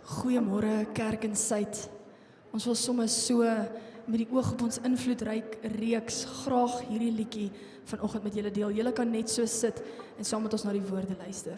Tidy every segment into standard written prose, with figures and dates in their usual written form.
Goeiemôre Kerk en Suid. Ons wil sommer so met die oog op ons invloedryk reeks graag hierdie liedjie vanoggend met julle deel. Julle kan net so sit en saam met ons na die woorde luister.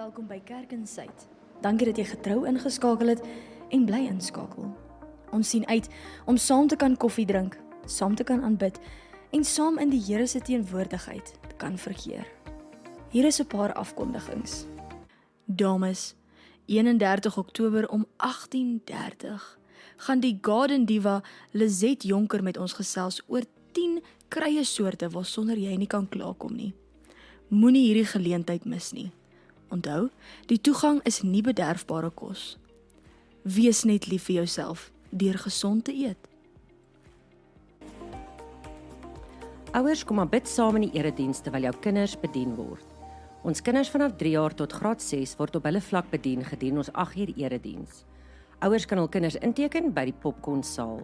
Welkom by Kerk en Suid. Dankie dat jy getrou ingeskakel het en bly inskakel. Ons sien uit om saam te kan koffie drink, saam te kan aanbid en saam in die Here se teenwoordigheid te kan verkeer. Hier is 'n paar afkondigings. Dames, 31 Oktober om 18:30 gaan die Garden Diva Lizette Jonker met ons gesels oor 10 krye soorte waarsonder jy nie kan klaarkom nie. Moenie hierdie geleentheid mis nie. Onthou, die toegang is nie bederfbare kos. Wees net lief vir jouself deur gesond te eet. Ouers, kom maar bid saam in die erediens terwyl jou kinders bedien word. Ons kinders vanaf 3 jaar tot graad 6 word op hulle vlak bedien gedurende ons 8 uur erediens. Ouers kan hul kinders inteken by die Popcornsaal.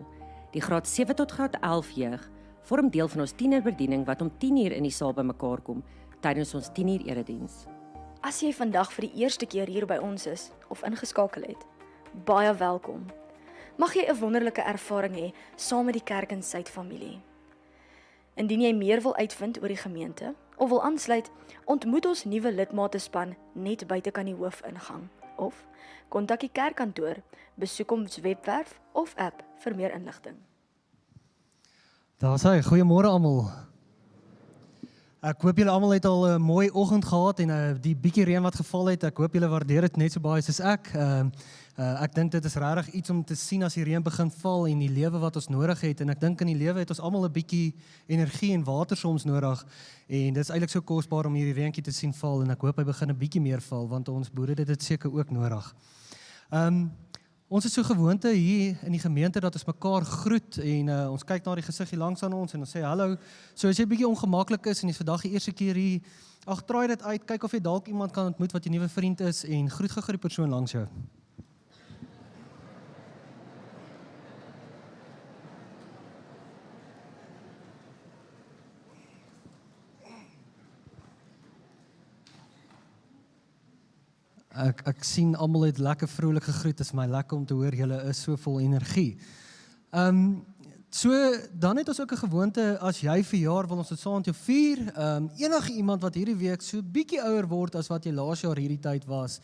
Die graad 7 tot graad 11 jeug vorm deel van ons tienerbediening wat om 10:00 in die saal bymekaar kom tydens ons 10:00 erediens. As jy vandag vir die eerste keer hier by ons is of ingeskakel het, baie welkom. Mag jy 'n wonderlike ervaring hê saam met die Kerk en Suid familie. Indien jy meer wil uitvind oor die gemeente of wil aansluit, ontmoet ons nuwe lidmatespan net buite kan die hoofingang of kontak die kerkkantoor, besoek ons webwerf of app vir meer inligting. Daar is hy, goeiemôre almal. Ek hoop julle almal het al 'n mooi oggend gehad en die bietjie reën wat geval het, ek hoop julle waardeer dit net so baie soos ek. Ek dink dit is regtig iets om te sien as die reën begin val en die lewe wat ons nodig het, en ek dink in die lewe het ons almal 'n bietjie energie en water soms nodig, en dit is eintlik so kosbaar om hierdie reentjie te sien val, en ek hoop hy begin 'n bietjie meer val, want ons boere het dit seker ook nodig. Ons is so gewoonte hier in die gemeente dat ons mekaar groet en ons kyk na die gesiggie langs aan ons en ons sê hallo. So as jy bietjie ongemaklik is en jy's vandag die eerste keer hier, draai dit uit, kyk of jy dalk iemand kan ontmoet wat 'n nuwe vriend is en groet gou die persoon langs jou. Ek sien almal het lekker vrolik gegroet, dit is my lekker om te hoor, julle is so vol energie. So, dan het ons ook 'n gewoonte, as jy verjaar, wil ons dit saam met jou vier. Enige iemand wat hierdie week so bietjie ouer word as wat jy laas jaar hierdie tyd was.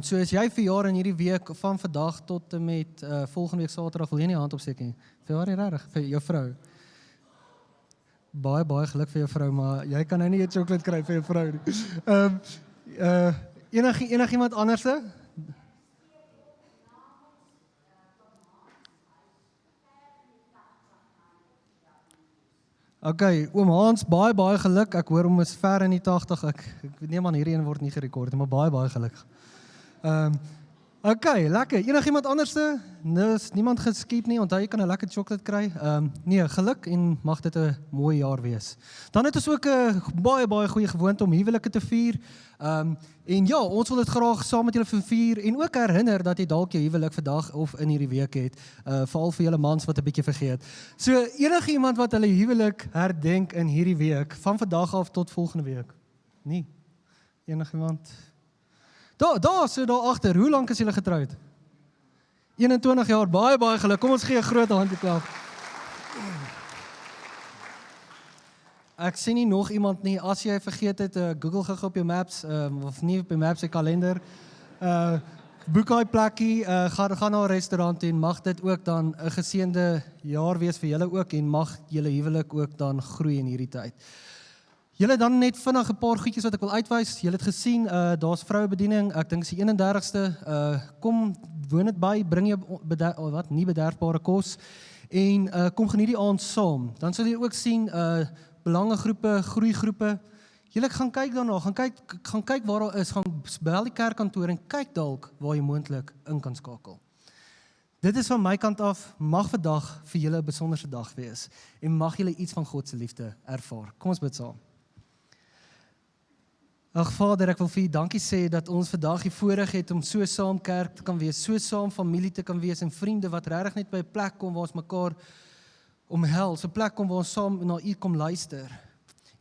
So as jy verjaar in hierdie week, van vandag tot en met volgende week Saterdag, wil jy nie hand opsteek nie. Verjaar jy regtig vir jou vrou? Baie geluk vir jou vrou, maar jy kan nou nie 'n sjokolade kry vir jou vrou nie. Enig iemand anderste? Okay, oom Hans, baie geluk. Ek hoor hom is ver in die 80. Ek neem aan hierdie een word nie gerekord, maar baie geluk. Okay, lekker. Enigiemand anderste? Dis niemand geskiep nie. Onthou jy kan 'n lekker sjokolade kry. Nee, geluk en mag dit 'n mooi jaar wees. Dan het ons ook 'n baie goeie gewoonte om huwelike te vier. En ja, ons wil dit graag saam met julle vier en ook herinner dat jy dalk jou huwelik vandag of in hierdie week het, veral vir julle mans wat 'n bietjie vergeet. So enige iemand wat hulle huwelik herdenk in hierdie week, van vandag af tot volgende week. Nie. Enigiemand? Daar agter. Hoe lank is julle getroud? 21 jaar, baie geluk. Kom ons gee 'n groot handklap. Ek sien nie nog iemand nie. As jy vergeet het, Google gou op jou maps, of nie op jou maps, 'n kalender. Boek daai plekkie, gaan na 'n restaurant en mag dit ook dan 'n geseënde jaar wees vir julle ook en mag julle huwelik ook dan groei in hierdie tyd. Julle dan net vinnig 'n paar goedjies wat ek wil uitwys. Julle het gesien, daar's vrouebediening, ek dink is die 31ste. Kom, woon dit by, bring jou nie bederfbare kos en kom geniet die aand saam. Dan sal jy ook sien belangegroepe, groeigroepe. Julle gaan kyk daarna, gaan kyk waar daar is, gaan bel die kerkkantoor en kyk dalk waar jy moontlik in kan skakel. Dit is van my kant af, mag vandag vir julle 'n besonderse dag wees en mag julle iets van God se liefde ervaar. Kom ons bid saam. Ag Vader, ek wil vir U dankie sê dat ons vandag die voorreg het om so saam kerk te kan wees, so saam familie te kan wees en vriende wat regtig net by 'n plek kom waar ons mekaar omhels, 'n plek kom waar ons saam na U kom luister.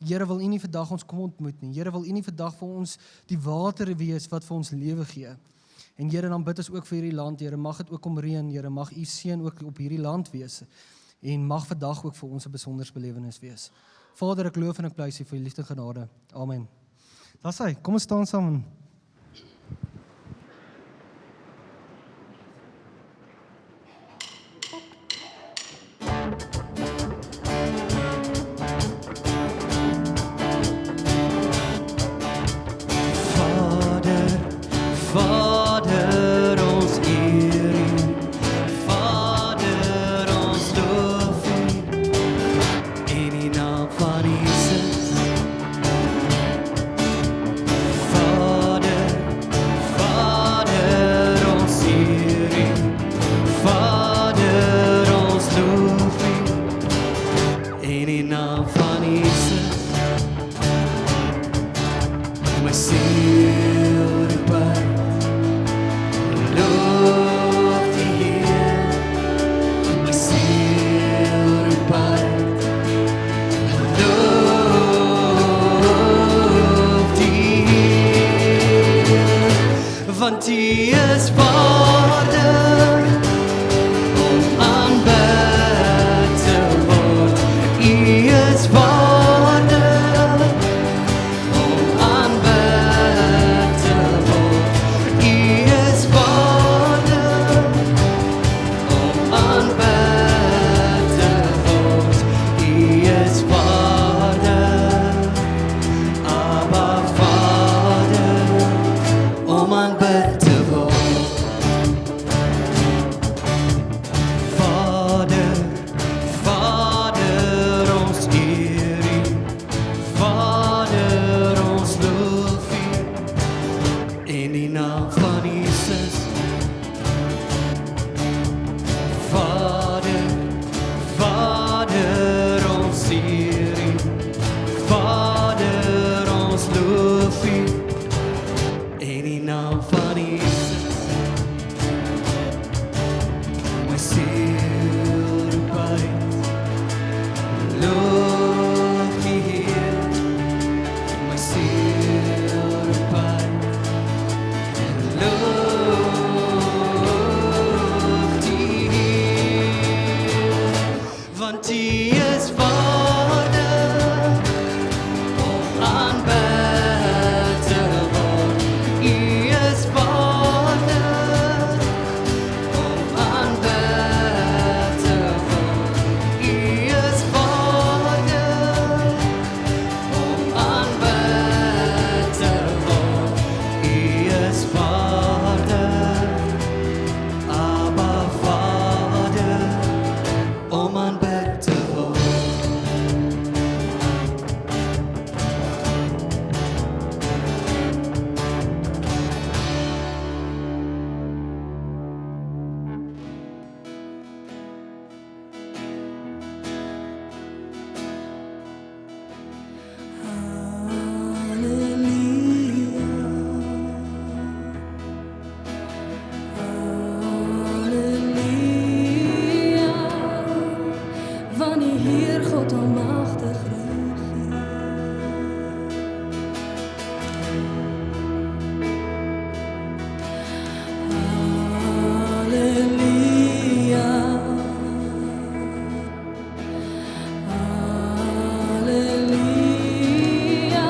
Here, wil U nie vandag ons kom ontmoet nie. Here, wil U nie vandag vir ons die water wees wat vir ons lewe gee. En Here, dan bid ons ook vir hierdie land, Here, mag dit ook om reën, Here, mag U seën ook op hierdie land wees. En mag vandag ook vir ons 'n besonders belewenis wees. Vader, ek loof en ek prys U vir U liefde en genade. Amen. Daar's hy, kom ons staan saam. Vader, ons eer U. Vader, ons loof U. In die naam van Jesus. Vader, U is Vader om aanbid te word. U is Vader om aanbid te word. U is Vader om aanbid te word. U is Vader, Abba Vader, om aanbid te word. Vader, Vader, ons eer U. Vader, ons loof U. In die naam van Jesus. Vader, Vader, ons eer U. Vader, ons loof U. In die naam van Jesus. My ziel roep uit, loof die Heer. My ziel roep uit, loof die Heer. Want U is Vader om aanbid te word. U is Vader om aanbid te word. U is Vader om aanbid te word. U is Vader, Abba Vader, om aanbid te word. Van die Heer God almachtig Halleluja. Halleluja.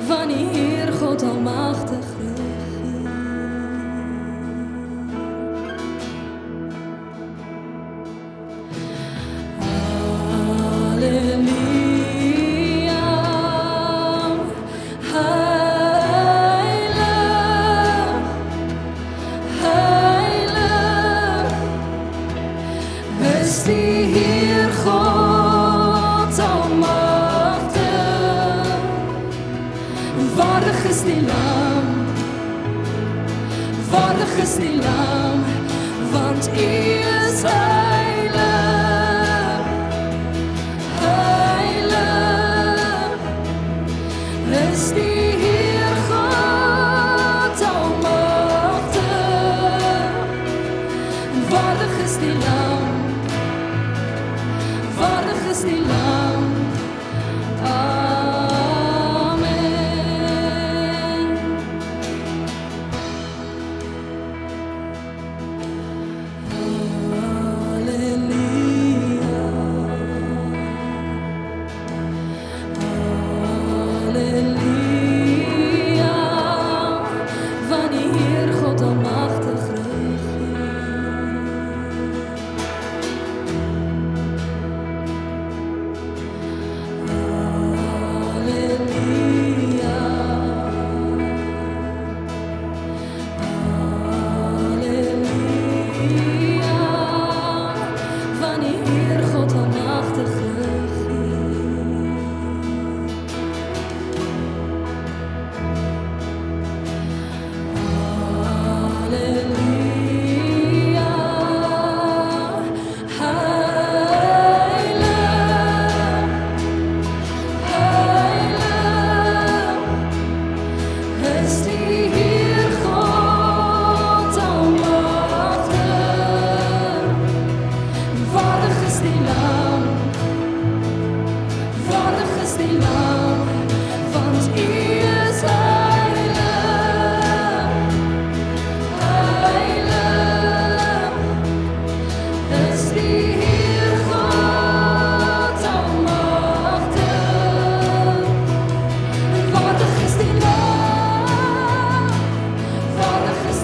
Van die Heer God almachtig Halleluja, heilig, heilig, is die Heer God almachtig. Waardig is die Lam, waardig is die Lam, want U is heilig. Heilig is die Heer God almachtig. Waardig is die Lam, waardig is die Lam. Amen. Halleluja.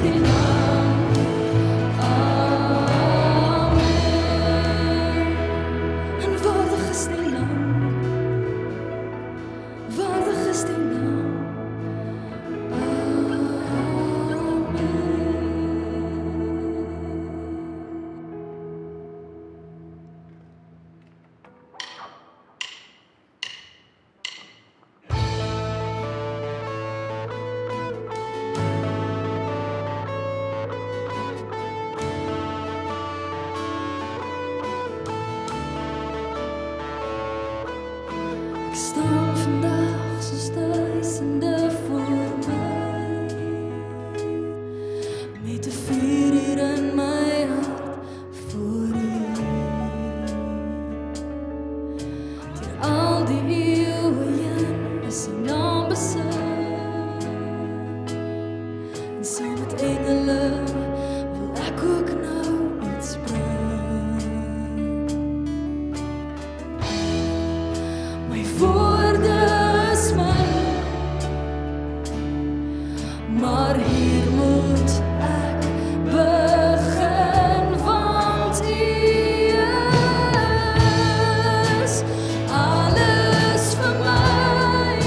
die naam. Amen. En waardig is die naam. Waardig is die naam. Ek staan vandag soos duisende voor my, met 'n vuur hier in my hart voor U. Deur al die eeuwe heen is U naam besing, en saam met engele wil ek ook nou iets bring. My woorde is min, maar hier moet ek begin, want U is alles vir my.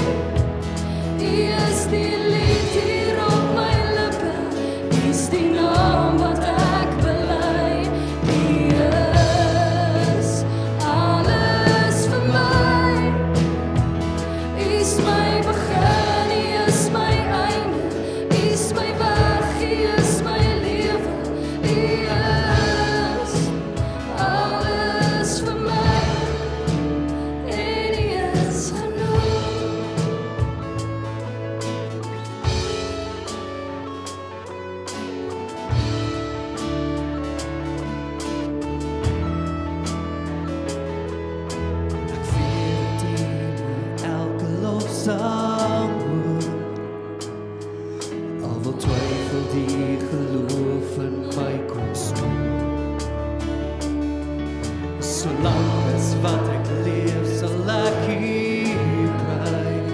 U is die lied hier op my lippe, U is die naam wat ek bely. U is alles vir my. U is my begin, U is my einde, U is my weg, U is my lewe. U is alles vir my, en U is genoeg. Ek vier die elke lofsang hoor, al wil twyfel die geloof in my kom stoor. Solank as wat ek leef, sal ek U prys,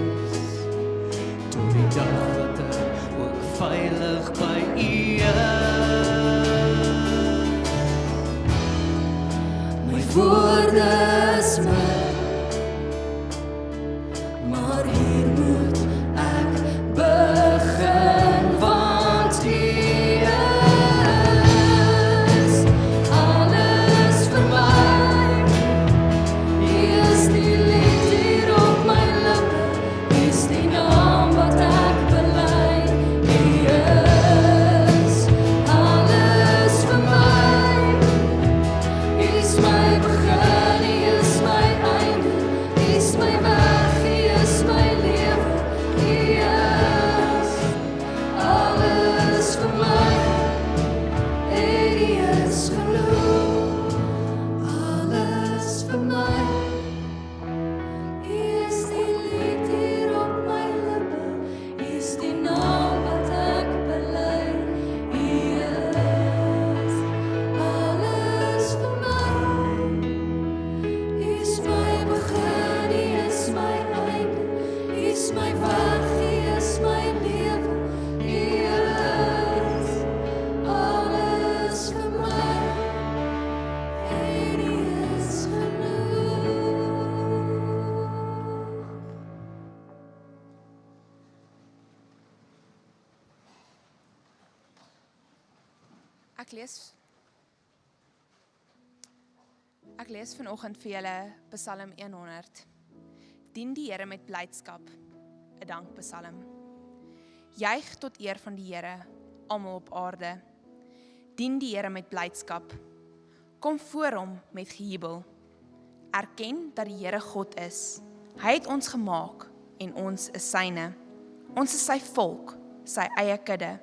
tot die dag wat ek ook veilig by U is. My woorde is min, maar hier moet ek begin, want U is alles vir my. U is die lied hier op my lippe, U is die naam wat ek bely. U is alles vir my. U is my begin, U is my einde, U is my weg, U is my lewe. U is alles vir my, en U is genoeg. Alles vir my. U is die lied hier op my lippe, U is die naam wat ek bely. U is alles vir my. U is my begin, U is my einde, U is my weg, U is my lewe. U is alles vir my, en U is genoeg. Ek lees vanoggend vir julle Psalm 100. Dien die Here met blydskap, 'n dankpsalm. Juig tot eer van die Here, almal op aarde. Dien die Here met blydskap. Kom voor hom met gejubel. Erken dat die Here God is. Hy het ons gemaak en ons is syne. Ons is sy volk, sy eie kudde.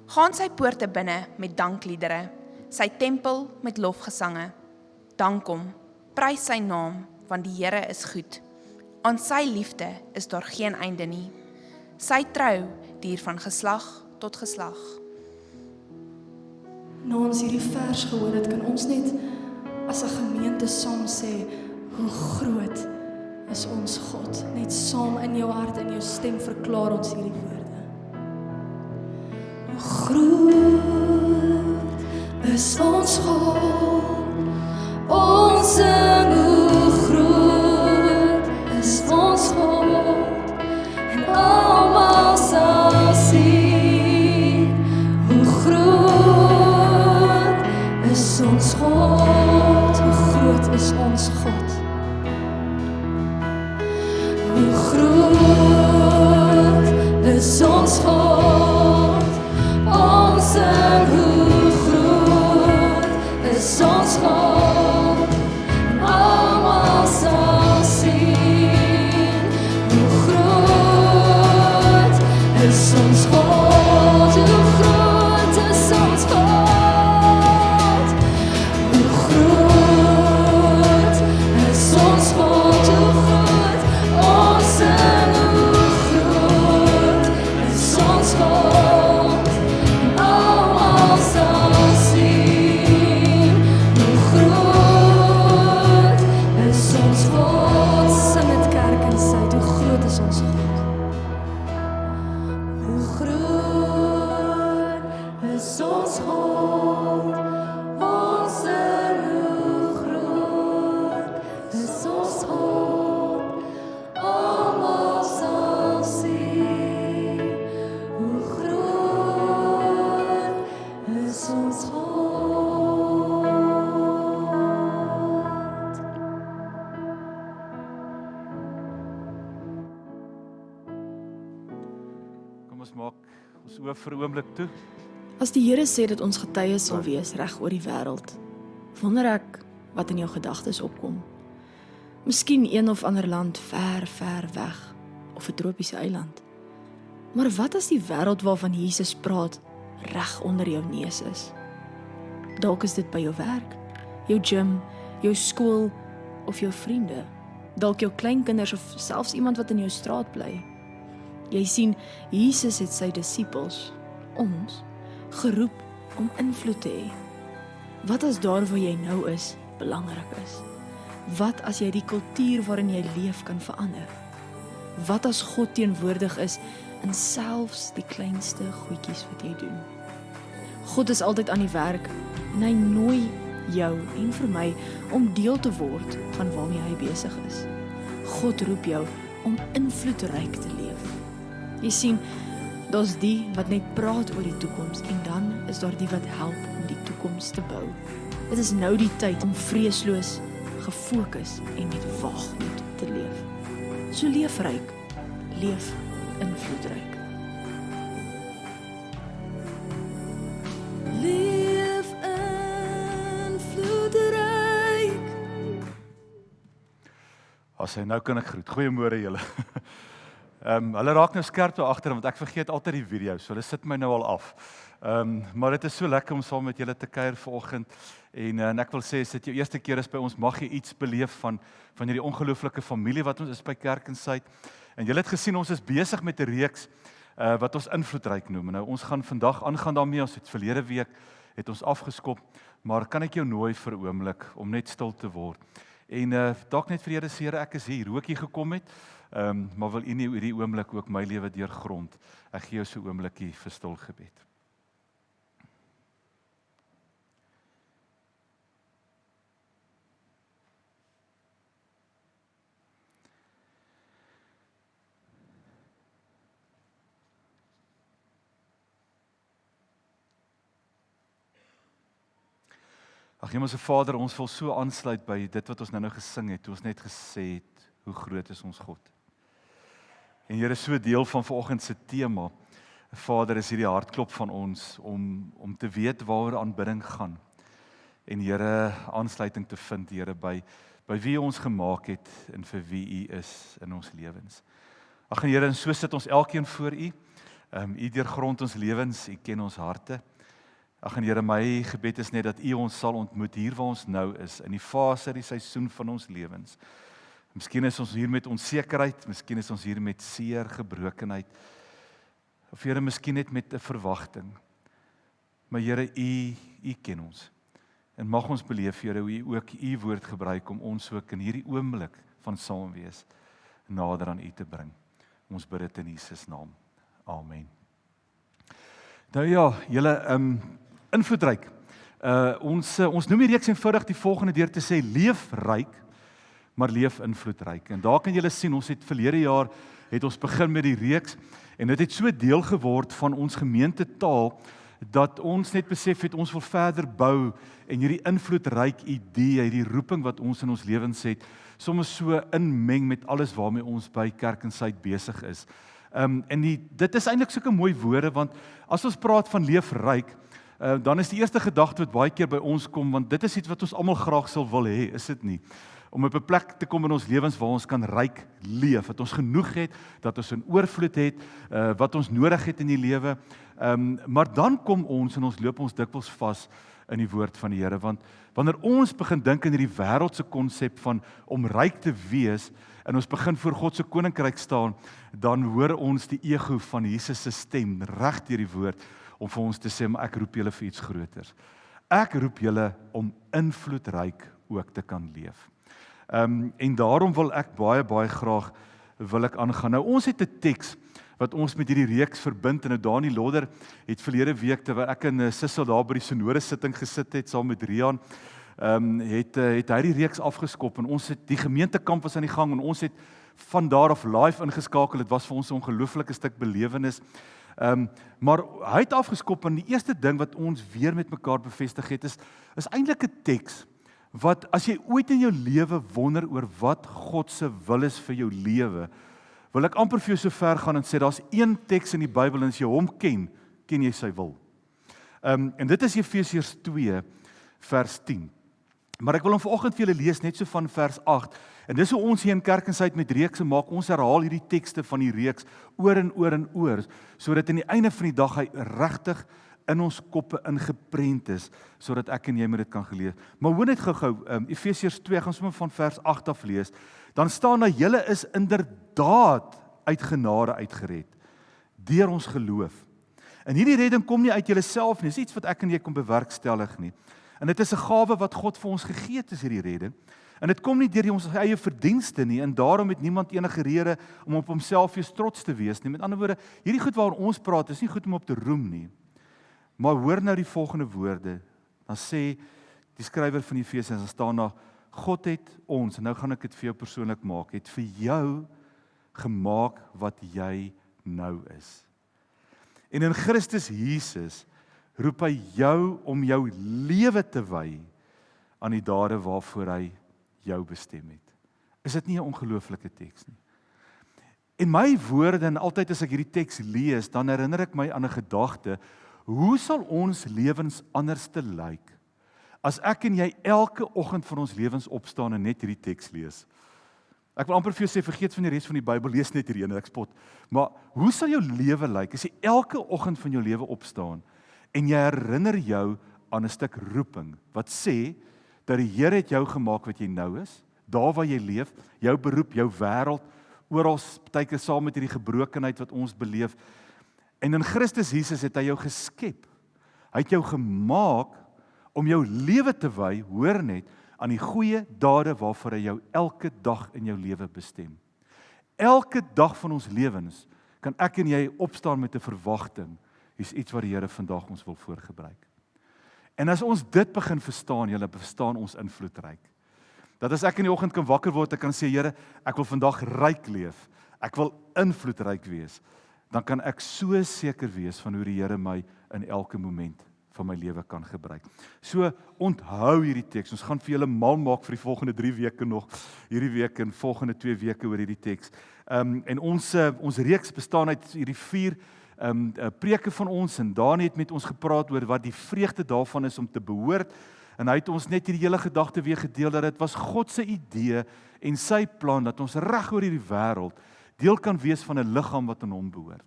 Gaan sy poorte binne met dankliedere, sy tempel met lofgesange. Dank hom, prys sy naam, want die Here is goed. Aan sy liefde is daar geen einde nie. Sy trou duur van geslag tot geslag. Na ons hierdie vers gehoor het, kan ons net as 'n gemeente saam sê, hoe groot is ons God. Net saam in jou hart en jou stem verklaar ons hierdie woorde. Groot is ons God. Ons sing hoe groot is ons God. En almal sal sien hoe groot is ons God. Hoe groot is ons God. Hoe groot is ons God. Ons sing hoe groot is ons God. En almal sal sien hoe groot is ons God. Hoe groot is ons God. Hoe groot is ons God. Hoe groot ons sing hoe groot is ons God. En almal sal sien hoe groot is ons God. Sing dit kerk en sê, hoe groot is ons God. Hoe groot is ons God. Ons sing hoe groot is ons God. Almal sal sien hoe groot is ons God. Kom ons maak ons oë vir 'n oomblik toe. As die Here sê dat ons getuies sal wees reg oor die wêreld, wonder ek wat in jou gedagtes opkom. Miskien een of ander land ver, ver weg, of 'n tropiese eiland. Maar wat as die wêreld waarvan Jesus praat reg onder jou neus is? Dalk is dit by jou werk, jou gym, jou skool of jou vriende. Dalk jou kleinkinders of selfs iemand wat in jou straat bly. Jy sien, Jesus het sy disippels, ons, geroep om invloed te hê. Wat as daar waar jy nou is, belangrik is? Wat as jy die kultuur waarin jy leef kan verander? Wat as God teenwoordig is in selfs die kleinste goedjies wat jy doen? God is altyd aan die werk en hy nooi jou en vir my om deel te word van waarmee hy besig is. God roep jou om invloedryk te leef. Jy sien, daar's die wat net praat oor die toekoms en dan is daar die wat help om die toekoms te bou. Dit is nou die tyd om vreesloos, gefokus en met waagmoed te leef. So leef ryk, leef invloedryk. Leef invloedryk. As hy nou kan ek groet. Goeiemôre julle. Hulle raak nou skerp daar agter want ek vergeet altyd die video, so hulle sit my nou al af. Maar dit is so lekker om saam met julle te kuier vanoggend en ek wil sê as dit jou eerste keer is by ons, mag jy iets beleef van hierdie ongelooflike familie wat ons is by Kerk en Suid. En julle het gesien ons is besig met 'n reeks wat ons invloedryk noem. Nou ons gaan vandag aangaan daarmee, ons het verlede week het ons afgeskop, maar kan ek jou nooi vir 'n oomblik om net stil te word. En dalk net vir Here sê, Here, ek is hier, hoe ek hier gekom het, maar wil U nie hierdie oomblik ook my lewe deurgrond. Ek gee jou so 'n oomblikie vir stil gebed. Ag Hemelse Vader, ons wil so aansluit by dit wat ons nou gesing het, toe ons net gesê het, hoe groot is ons God. En Here, so deel van vanoggend se tema, Vader, is hierdie hartklop van ons, om te weet waaroor aanbidding gaan. En Here, aansluiting te vind, Here, by wie ons gemaak het, en vir wie U is in ons lewens. Ag Here, en so sit ons elkeen voor U, U deurgrond ons lewens, U ken ons harte. Ag en Here, my gebed is net dat U ons sal ontmoet hier waar ons nou is, in die fase, die seisoen van ons lewens. Miskien is ons hier met onsekerheid, miskien is ons hier met seer, gebrokenheid, of Here, miskien net met 'n verwagting. Maar Here, U ken ons. En mag ons beleef, Here, hoe U ook U woord gebruik om ons ook in hierdie oomblik van saamwees nader aan U te bring. Ons bid dit in Jesus naam. Amen. Nou ja, julle invloedryk. Ons noem die reeks eenvoudig die volgende deur te sê leef ryk, maar leef invloedryk. En daar kan julle sien, ons het verlede jaar het ons begin met die reeks en dit het so deel geword van ons gemeentetaal dat ons net besef het ons wil verder bou en hierdie invloedryk idee, hierdie roeping wat ons in ons lewens het, soms so inmeng met alles waarmee ons by Kerk en Suid besig is. Dit is eintlik sulke mooi woorde, want as ons praat van leef ryk, dan is die eerste gedagte wat baie keer by ons kom, want dit is iets wat ons almal graag sal wil hê, is dit nie? Om op 'n plek te kom in ons lewens waar ons kan ryk leef, dat ons genoeg het, dat ons 'n oorvloed het, wat ons nodig het in die lewe. Maar dan kom ons en ons loop ons dikwels vas in die woord van die Here, want wanneer ons begin dink in hierdie wêreldse konsep van om ryk te wees en ons begin voor God se koninkryk staan, dan hoor ons die ego van Jesus se stem reg deur die woord om vir ons te sê, maar ek roep julle vir iets groters. Ek roep julle om invloedryk ook te kan leef. En daarom wil ek baie graag aangaan. Nou ons het 'n teks wat ons met hierdie reeks verbind en Dani Lodder het verlede week terwyl ek en Sissel daar by die Sonore sitting gesit het saam met Rian, het hy die reeks afgeskop en ons het die gemeentekamp was aan die gang en ons het van daar af live ingeskakel. Dit was vir ons 'n ongelooflike stuk belewenis. Maar hy het afgeskop en die eerste ding wat ons weer met mekaar bevestig het is eintlik 'n teks wat as jy ooit in jou lewe wonder oor wat God se wil is vir jou lewe, wil ek amper vir jou so ver gaan en sê daar's een teks in die Bybel en as jy hom ken jy sy wil. En dit is Efesiërs 2 vers 10. Maar ek wil hom vanoggend vir julle lees net so van vers 8. En dis hoe ons hier in Kerk en Suid met reekse maak. Ons herhaal hierdie tekste van die reeks oor en oor, sodat aan die einde van die dag hy regtig in ons koppe ingeprent is, sodat ek en jy met dit kan gelees. Maar hoor net gou-gou, Efesiërs 2, gaan sommer van vers 8 af lees, dan staan daar, julle is inderdaad uit genade uitgered, deur ons geloof. En hierdie redding kom nie uit julleself nie, dis iets wat ek en jy kon bewerkstellig nie. En dit is 'n gawe wat God vir ons gegee het, is hierdie redding. En dit kom nie deur ons eie verdienste nie, en daarom het niemand enige rede om op homself eens trots te wees nie. Met ander woorde, hierdie goed waaroor ons praat, is nie goed om op te roem nie. Maar hoor nou die volgende woorde, dan sê die skrywer van Efesiërs, dan staan daar, God het ons, en nou gaan ek dit vir jou persoonlik maak, het vir jou gemaak wat jy nou is. En in Christus Jesus roep hy jou om jou lewe te wy aan die dade waarvoor hy jou bestem het. Is dit nie 'n ongelooflike teks nie? En my woorde, en altyd as ek hierdie teks lees, dan herinner ek my aan 'n gedagte, hoe sal ons lewens anders te lyk as ek en jy elke oggend van ons lewens opstaan en net hierdie teks lees? Ek wil amper vir jou sê, vergeet van die res van die Bybel, lees net hierdie ene, ek spot. Maar hoe sal jou lewe lyk as jy elke oggend van jou lewe opstaan en jy herinner jou aan 'n stuk roeping wat sê dat die Here het jou gemaak wat jy nou is, daar waar jy leef, jou beroep, jou wêreld, oral partykeer saam met hierdie gebrokenheid wat ons beleef. En in Christus Jesus het hy jou geskep. Hy het jou gemaak om jou lewe te wy, hoor net, aan die goeie dade waarvoor hy jou elke dag in jou lewe bestem. Elke dag van ons lewens kan ek en jy opstaan met 'n verwagting. Hier's iets wat die Here vandag ons wil voorgebruik. En as ons dit begin verstaan, julle verstaan ons invloedryk. Dat as ek in die oggend kan wakker word, ek kan sê, Here, ek wil vandag ryk leef. Ek wil invloedryk wees. Dan kan ek so seker wees van hoe die Here my in elke moment van my lewe kan gebruik. So onthou hierdie teks. Ons gaan vir julle mal maak vir die volgende 3 weke nog, hierdie week en volgende 2 weke oor hierdie teks. En ons reeks bestaan uit hierdie 4 preke van ons, en Dani het met ons gepraat oor wat die vreugde daarvan is om te behoort, en hy het ons net hierdie hele gedagte weer gedeel, dat dit was God se idee en sy plan, dat ons reg oor hierdie wêreld deel kan wees van 'n liggaam wat aan hom behoort.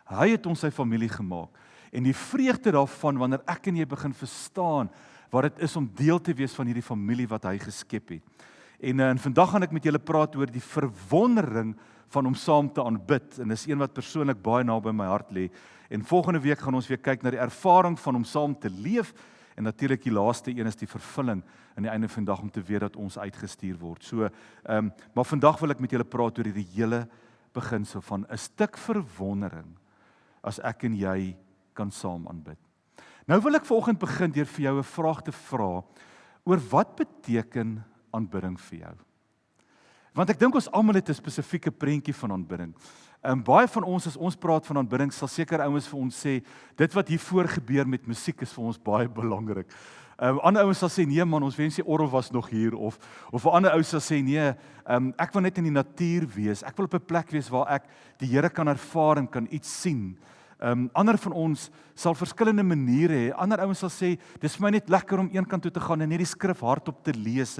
Hy het ons sy familie gemaak, en die vreugde daarvan, wanneer ek en jy begin verstaan wat dit is om deel te wees van hierdie familie wat hy geskep het. En vandag gaan ek met julle praat oor die verwondering van om saam te aanbid, en dis een wat persoonlik baie naby my hart lê. En volgende week gaan ons weer kyk na die ervaring van om saam te leef, en natuurlik die laaste een is die vervulling aan die einde van die dag om te weet dat ons uitgestuur word. So, maar vandag wil ek met julle praat oor hierdie hele beginsel van 'n stuk verwondering as ek en jy kan saam aanbid. Nou wil ek vanoggend begin deur vir jou 'n vraag te vra oor wat beteken aanbidding vir jou? Want ek dink ons almal het 'n spesifieke prentjie van aanbidding. Baie van ons, as ons praat van aanbidding, sal seker ouens vir ons sê, dit wat hier voor gebeur met musiek is vir ons baie belangrik. Ander ouens sal sê, nee man, ons wens die orgel was nog hier, of 'n ander ou sal sê, nee, ek wil net in die natuur wees, ek wil op 'n plek wees waar ek die Here kan ervaar en kan iets sien. Ander van ons sal verskillende maniere hê. Ander ouens sal sê, dis vir my net lekker om een kant toe te gaan en net die skrif hardop te lees.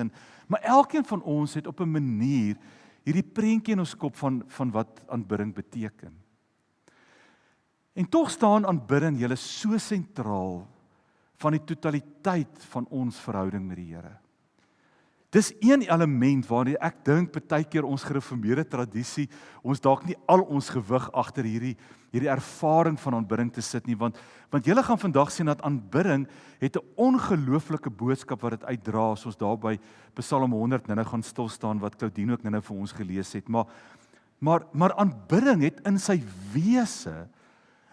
Maar elkeen van ons het op 'n manier hierdie prentjie in ons kop van wat aanbidding beteken. En tog staan aanbidding julle so sentraal van die totaliteit van ons verhouding met die Here. Dis een element waarin ek dink partykeer ons gereformeerde tradisie, ons dalk nie al ons gewig agter hierdie ervaring van aanbidding te sit nie, want julle gaan vandag sien dat aanbidding het 'n ongelooflike boodskap wat dit uitdra, as ons daar by Psalm 100 nou gaan stil staan, wat Claudine ook nou vir ons gelees het, maar aanbidding het in sy wese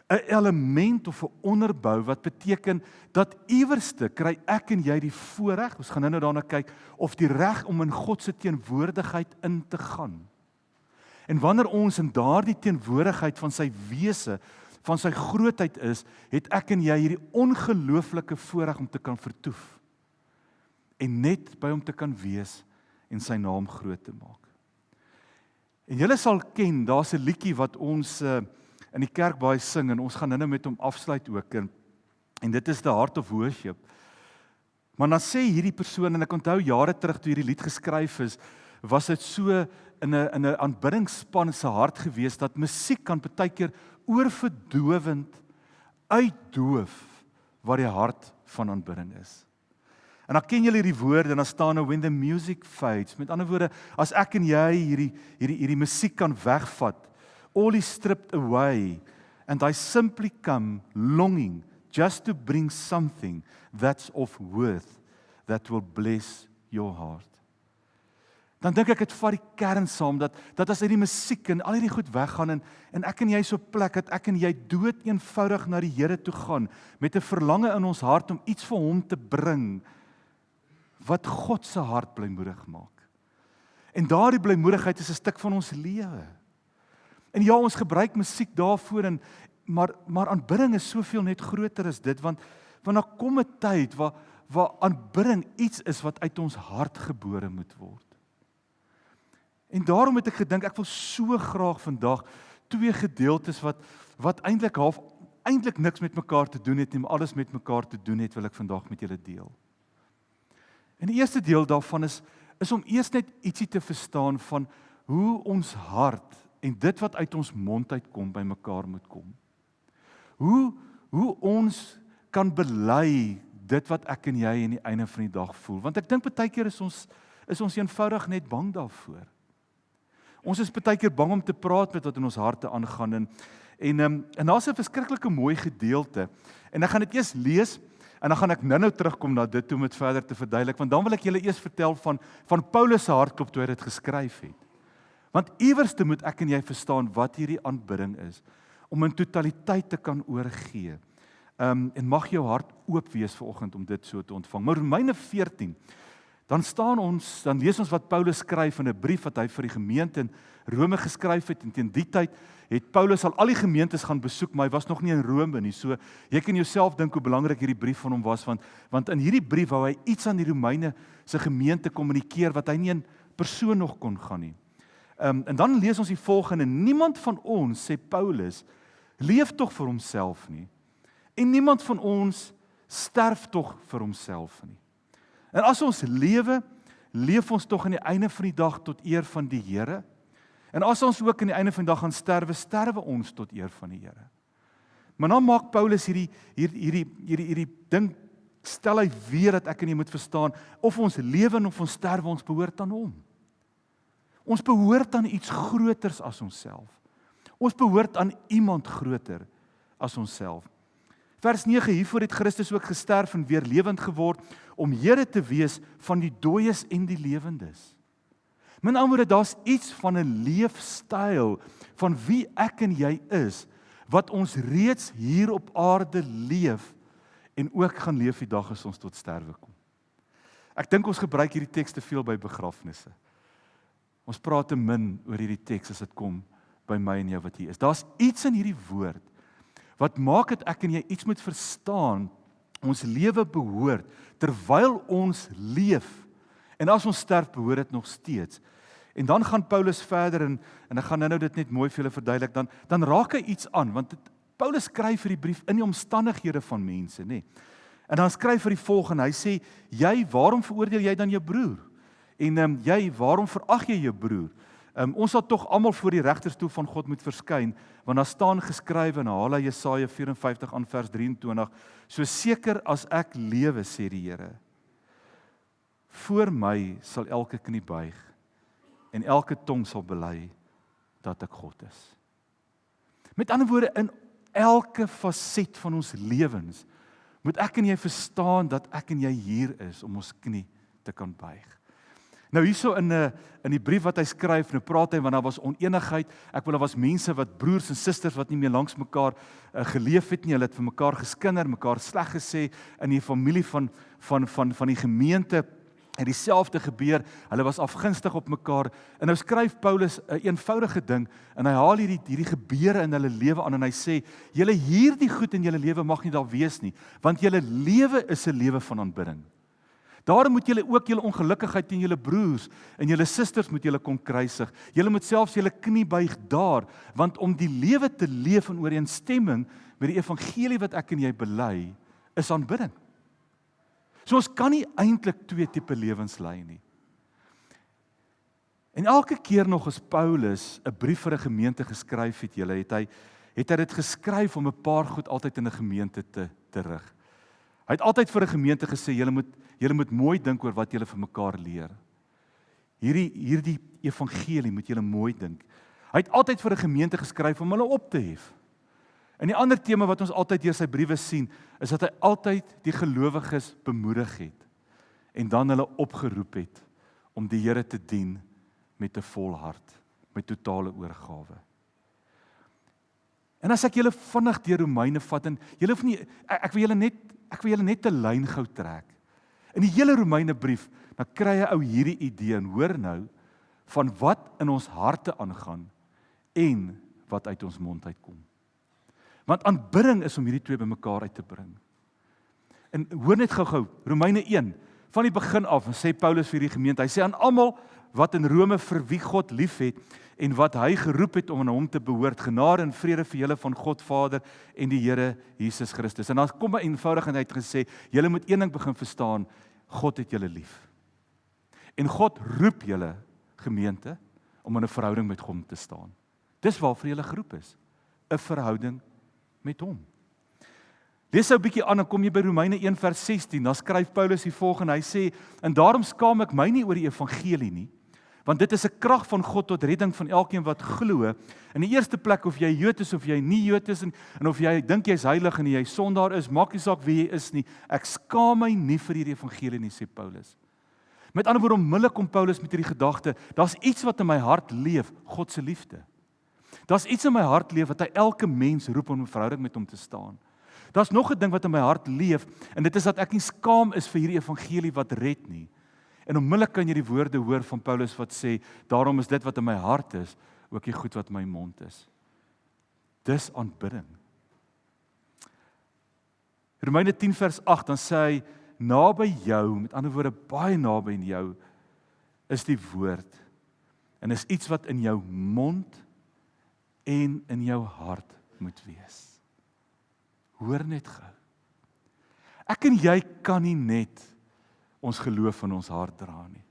'n element of 'n onderbou wat beteken dat iewerste kry ek en jy die voorreg, ons gaan nou daarna kyk, of die reg om in God se teenwoordigheid in te gaan. En wanneer ons in daardie teenwoordigheid van sy wese, van sy grootheid is, het ek en jy hierdie ongelooflike voorreg om te kan vertoef en net by hom te kan wees en sy naam groot te maak. En julle sal ken, daar's 'n liedjie wat ons in die kerk baie sing, en ons gaan nou met hom afsluit ook, en dit is The Heart of Worship. Maar dan sê hierdie persoon, en ek onthou jare terug toe hierdie lied geskryf is, was dit so in 'n aanbiddingsspan se hart gewees, dat musiek kan partykeer oorverdowend uitdoof wat die hart van aanbidding is. En dan ken julle hierdie woorde, en dan staan nou, when the music fades, met ander woorde, as ek en jy hierdie musiek kan wegvat, all is stripped away, and I simply come longing just to bring something that's of worth that will bless your heart. Dan dink ek, het vat die kern saam, dat as die musiek en al hierdie goed weggaan, en ek en jy so plek, dat ek en jy dood eenvoudig na die Here toe gaan, met 'n verlange in ons hart om iets vir hom te bring, wat God se hart blymoedig maak. En daardie blymoedigheid is 'n stuk van ons lewe. En ja, ons gebruik musiek daarvoor, maar aanbidding is soveel net groter as dit, want daar kom 'n tyd waar aanbidding iets is wat uit ons hart gebore moet word. En daarom het ek gedink, ek wil so graag vandag 2 gedeeltes wat eintlik niks met mekaar te doen het, nie, maar alles met mekaar te doen het, wil ek vandag met julle deel. En die eerste deel daarvan is om eers net ietsie te verstaan van hoe ons hart en dit wat uit ons mond uitkom by mekaar moet kom. Hoe ons kan bely dit wat ek en jy aan die einde van die dag voel. Want ek dink partykeer is ons eenvoudig net bang daarvoor. Ons is partykeer bang om te praat met wat in ons harte aangaan, en daar's 'n verskriklike mooi gedeelte, en ek gaan dit eers lees, en dan gaan ek nou terugkom na dit om dit verder te verduidelik, want dan wil ek julle eers vertel van Paulus se hartklop toe hy dit geskryf het. Want iewerste moet ek en jy verstaan wat hierdie aanbidding is, om in totaliteit te kan oorgee. En mag jou hart oop wees vanoggend om dit so te ontvang. Maar Romeine 14, dan lees ons wat Paulus skryf in 'n brief wat hy vir die gemeente in Rome geskryf het, en teen die tyd het Paulus al die gemeentes gaan besoek, maar hy was nog nie in Rome nie. So jy kan jouself dink hoe belangrik hierdie brief van hom was, want in hierdie brief wou hy iets aan die Romeine se gemeente kommunikeer wat hy nie in persoon nog kon gaan nie. En dan lees ons die volgende: niemand van ons, sê Paulus, leef tog vir homself nie, en niemand van ons sterf tog vir homself nie. En as ons leef ons tog aan die einde van die dag tot eer van die Here. En as ons ook aan die einde van die dag gaan sterwe ons tot eer van die Here. Maar dan maak Paulus hierdie ding, stel hy weer dat ek en jy moet verstaan, of ons lewe en of ons sterwe, ons behoort aan hom. Ons behoort aan iets groters as onsself. Ons behoort aan iemand groter as onsself. Vers 9, hiervoor het Christus ook gesterf en weer lewend geword, om Here te wees van die dooies en die lewendes. Met ander woorde, daar's iets van 'n leefstyl van wie ek en jy is, wat ons reeds hier op aarde leef en ook gaan leef die dag as ons tot sterwe kom. Ek dink ons gebruik hierdie teks te veel by begrafnisse. Ons praat te min oor hierdie teks as dit kom by my en jou wat hier is. Daar's iets in hierdie woord wat maak dat ek en jy iets moet verstaan. Ons lewe behoort terwyl ons leef. En as ons sterf, behoort dit nog steeds. En dan gaan Paulus verder en ek gaan nou dit net mooi vir julle verduidelik, dan raak hy iets aan, want Paulus skryf vir die brief in die omstandighede van mense, nê. En dan skryf hy die volgende, hy sê, waarom veroordeel jy dan jou broer? En waarom verag jy jou broer? Ons sal tog almal voor die regterstoel van God moet verskyn, want daar staan geskrywe, en haal hy Jesaja 54 aan vers 23, so seker as ek lewe, sê die Here, voor my sal elke knie buig, en elke tong sal bely, dat ek God is. Met ander woorde, in elke faset van ons lewens, moet ek en jy verstaan, dat ek en jy hier is, om ons knie te kan buig. Nou hierso in die brief wat hy skryf, nou praat hy, want daar was onenigheid, daar was mense wat broers en susters wat nie meer langs mekaar geleef het nie, hulle het vir mekaar geskinder, mekaar sleg gesê, in die familie van die gemeente, en dieselfde gebeur, hulle was afgunstig op mekaar, en nou skryf Paulus 'n eenvoudige ding, en hy haal hierdie gebeure in hulle lewe aan, en hy sê, julle hierdie goed in julle lewe mag nie daar wees nie, want julle lewe is 'n lewe van aanbidding. Daarom moet julle ook julle ongelukkigheid teen julle broers en julle susters moet julle kom kruisig. Julle moet selfs julle knie buig daar, want om die lewe te leef in ooreenstemming met die evangelie wat ek en jy bely, is aanbidding. So ons kan nie eintlik twee tipe lewens lei nie. En elke keer nog as Paulus 'n brief vir 'n gemeente geskryf het, het hy dit geskryf om 'n paar goed altyd in 'n gemeente te rig. Hy het altyd vir 'n gemeente gesê, julle moet mooi dink oor wat julle vir mekaar leer. Hierdie evangelie moet julle mooi dink. Hy het altyd vir 'n gemeente geskryf om hulle op te hef. En die ander tema wat ons altyd deur sy briewe sien, is dat hy altyd die gelowiges bemoedig het en dan hulle opgeroep het om die Here te dien met 'n vol hart, met totale oorgawe. En as ek julle vinnig deur Romeine vat en julle hoef nie, ek wil julle net 'n lyn gou trek. In die hele Romeine brief, dan kry jy ou hierdie idee en hoor nou van wat in ons harte aangaan en wat uit ons mond uitkom. Want aanbidding is om hierdie twee bymekaar uit te bring. En hoor net gou-gou, Romeine 1, van die begin af, sê Paulus vir die gemeente, hy sê aan almal wat in Rome vir wie God liefhet en wat hy geroep het om aan hom te behoort, genade en vrede vir julle van God Vader en die Here Jesus Christus. En dan kom hy eenvoudig en hy het gesê, julle moet een ding begin verstaan, God het julle lief. En God roep julle gemeente om in 'n verhouding met hom te staan. Dis waarvoor julle geroep is, 'n verhouding met hom. Lees nou 'n bietjie aan en kom jy by Romeine 1 vers 16, dan skryf Paulus die volgende, hy sê, en daarom skaam ek my nie oor die evangelie nie, want dit is 'n krag van God tot redding van elkeen wat glo. In die eerste plek of jy Jood is of jy nie Jood is, en of jy dink jy's heilig en jy sondaar is, maak nie saak wie jy is nie, ek skaam my nie vir hierdie evangelie nie, sê Paulus. Met ander woorde, onmiddellik kom Paulus met hierdie gedagte, daar's iets wat in my hart leef, God se liefde. Daar's iets in my hart leef wat hy elke mens roep om 'n verhouding met hom te staan. Daar's nog 'n ding wat in my hart leef, en dit is dat ek nie skaam is vir hierdie evangelie wat red nie. En onmiddellik kan jy die woorde hoor van Paulus wat sê, daarom is dit wat in my hart is, ook die goed wat in my mond is. Dis aanbidding. Romeine 10 vers 8, dan sê hy, naby jou, met ander woorde baie naby in jou, is die woord, en is iets wat in jou mond en in jou hart moet wees. Hoor net gou. Ek en jy kan nie net ons geloof in ons hart dra nie.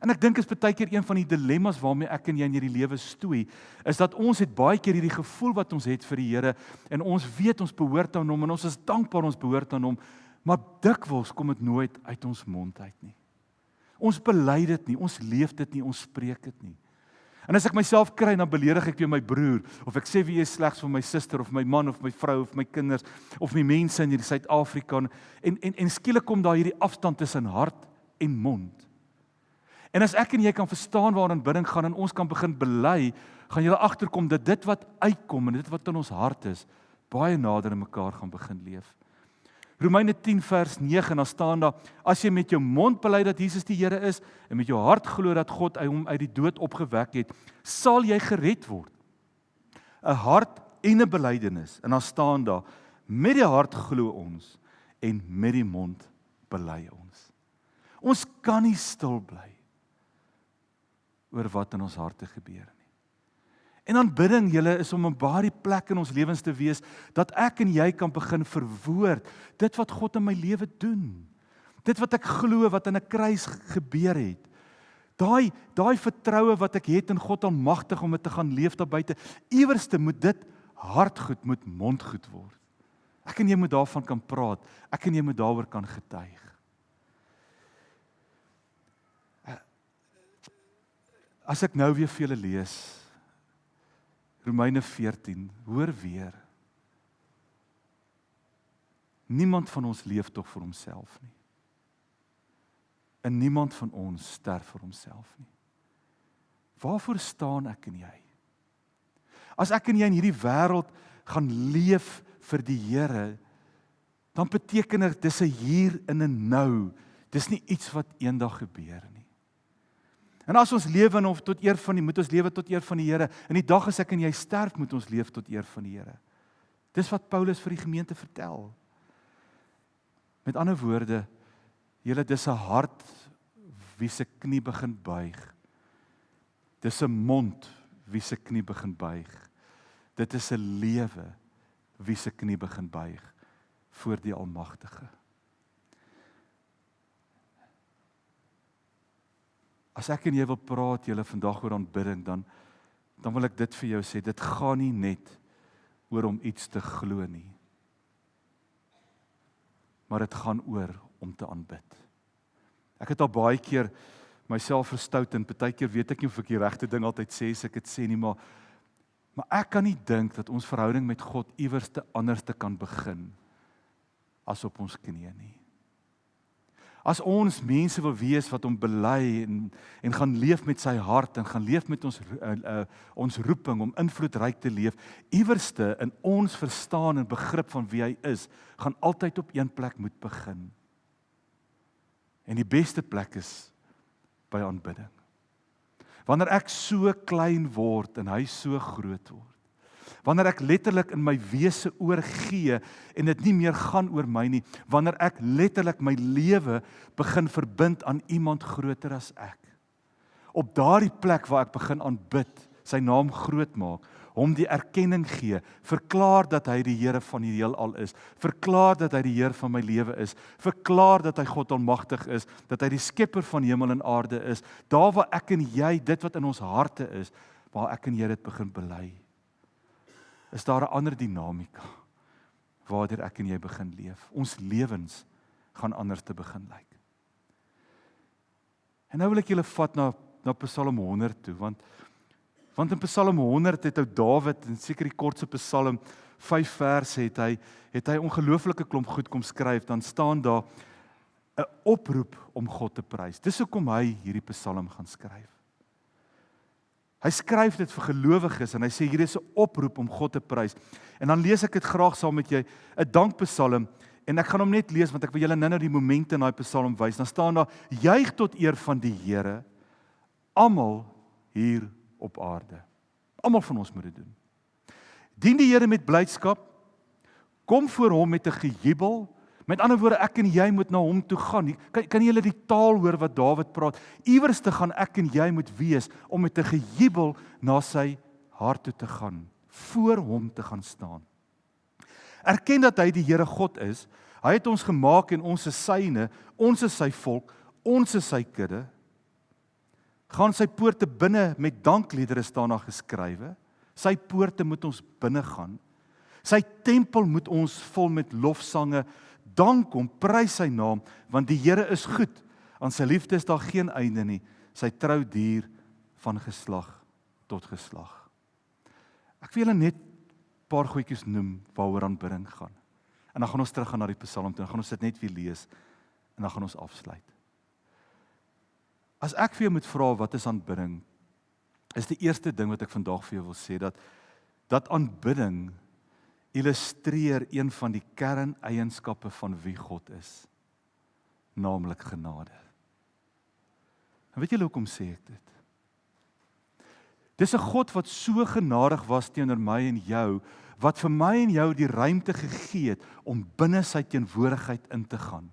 En ek dink is baie keer een van die dilemma's waarmee ek en jy in hierdie lewe stoei, is dat ons het baie keer hierdie gevoel wat ons het vir die Here, en ons weet ons behoort aan hom, en ons is dankbaar ons behoort aan hom, maar dikwels kom dit nooit uit ons mond uit nie. Ons bely dit nie, ons leef dit nie, ons spreek dit nie. En as ek myself kry, dan beledig ek weer my broer, of ek sê wie is slegs vir my suster, of my man, of my vrou, of my kinders, of my mense in hierdie Suid-Afrika, en skielik kom daar hierdie afstand tussen hart en mond. En as ek en jy kan verstaan waar aanbidding gaan en ons kan begin bely, gaan julle agterkom dat dit wat uitkom en dit wat in ons hart is, baie nader in mekaar gaan begin leef. Romeine 10 vers 9, dan staan daar, as jy met jou mond bely dat Jesus die Here is, en met jou hart glo dat God hom uit die dood opgewek het, sal jy gered word. 'n Hart en 'n belydenis, en dan staan daar, met die hart glo ons, en met die mond bely ons. Ons kan nie stil bly oor wat in ons harte gebeur nie. En aanbidding, julle, is om 'n baie plek in ons lewens te wees, dat ek en jy kan begin verwoord, dit wat God in my lewe doen, dit wat ek glo, wat in 'n kruis gebeur het, daai vertroue wat ek het in God almagtig om dit te gaan leef daar buite, iewerste moet dit hartgoed, moet mondgoed word. Ek en jy moet daarvan kan praat, ek en jy moet daaroor kan getuig. As ek nou weer vir julle lees, Romeine 14, hoor weer. Niemand van ons leef tog vir homself nie. En niemand van ons sterf vir homself nie. Waarvoor staan ek en jy? As ek en jy in hierdie wêreld gaan leef vir die Here, dan beteken dit dis 'n hier en 'n nou. Dis nie iets wat eendag gebeur nie. En as ons lewe tot eer van moet ons lewe tot eer van die Here. En die dag as ek en jy sterf, moet ons leef tot eer van die Here. Dis wat Paulus vir die gemeente vertel. Met ander woorde, julle, dis 'n hart wie se knie begin buig. Dis 'n mond wie se knie begin buig. Dit is 'n lewe wie se knie begin buig voor die Almagtige. As ek en jy wil praat, julle, vandag oor aanbidding, dan wil ek dit vir jou sê, dit gaan nie net oor om iets te glo nie, maar dit gaan oor om te aanbid. Ek het al baie keer myself verstout en baie keer weet ek nie of ek die regte ding altyd sê as ek dit sê nie, maar ek kan nie dink dat ons verhouding met God iewers anders te kan begin as op ons knieë nie. As ons mense wil wees wat hom bely en gaan leef met sy hart en gaan leef met ons roeping om invloedryk te leef, iewerste in ons verstaan en begrip van wie hy is, gaan altyd op een plek moet begin. En die beste plek is by aanbidding. Wanneer ek so klein word en hy so groot word, wanneer ek letterlik in my wese oorgee en dit nie meer gaan oor my nie, wanneer ek letterlik my lewe begin verbind aan iemand groter as ek. Op daardie plek waar ek begin aanbid, sy naam groot maak, hom die erkenning gee, verklaar dat hy die Here van die heelal is, verklaar dat hy die Heer van my lewe is, verklaar dat hy God almagtig is, dat hy die skepper van hemel en aarde is, daar waar ek en jy, dit wat in ons harte is, waar ek en jy dit begin bely, is daar 'n ander dinamika, waardeur ek en jy begin leef. Ons lewens gaan anders te begin lyk. En nou wil ek julle vat na Psalm 100 toe, want in Psalm 100 het ou Dawid, en seker die kortste Psalm, 5 verse het hy ongelooflike klomp goed kom skryf, dan staan daar 'n oproep om God te prys. Dis hoekom hy hierdie Psalm gaan skryf. Hy skryf dit vir gelowiges en hy sê hier is 'n oproep om God te prys. En dan lees ek dit graag saam met jy, 'n dankpsalm, en ek gaan hom net lees want ek wil julle nou die momente in daai psalm wys. Dan staan daar: juig tot eer van die Here, almal hier op aarde. Almal van ons moet dit doen. Dien die Here met blydskap, kom voor hom met 'n gejubel. Met ander woorde, ek en jy moet na hom toe gaan. Kan julle die taal hoor wat Dawid praat? Iewers te gaan ek en jy moet wees om met 'n gejubel na sy hart toe te gaan, voor hom te gaan staan. Erken dat hy die Here God is. Hy het ons gemaak en ons is syne, ons is sy volk, ons is sy kudde. Gaan sy poorte binne met dankliedere staan daar geskrywe. Sy poorte moet ons binne gaan. Sy tempel moet ons vul met lofsange. Dank hom, prys sy naam, want die Here is goed. Aan sy liefde is daar geen einde nie. Sy trou duur van geslag tot geslag. Ek wil julle net 'n paar goedjies noem waaroor aanbidding gaan. En dan gaan ons terug gaan na die Psalm toe, dan gaan ons dit net weer lees en dan gaan ons afsluit. As ek vir jou moet vra wat is aanbidding, is die eerste ding wat ek vandag vir jou wil sê, dat aanbidding illustreer een van die kerneienskappe van wie God is, naamlik genade. En weet julle hoekom sê ek dit? Dis 'n God wat so genadig was teenoor my en jou, wat vir my en jou die ruimte gegee het om binne sy teenwoordigheid in te gaan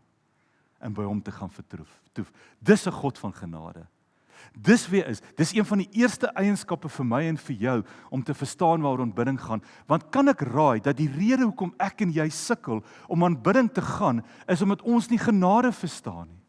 en by hom te gaan vertoef. Dis 'n God van genade. Dis een van die eerste eienskappe vir my en vir jou om te verstaan waaroor aanbidding gaan, want kan ek raai dat die rede hoekom ek en jy sukkel om aanbidding te gaan is omdat ons nie genade verstaan nie.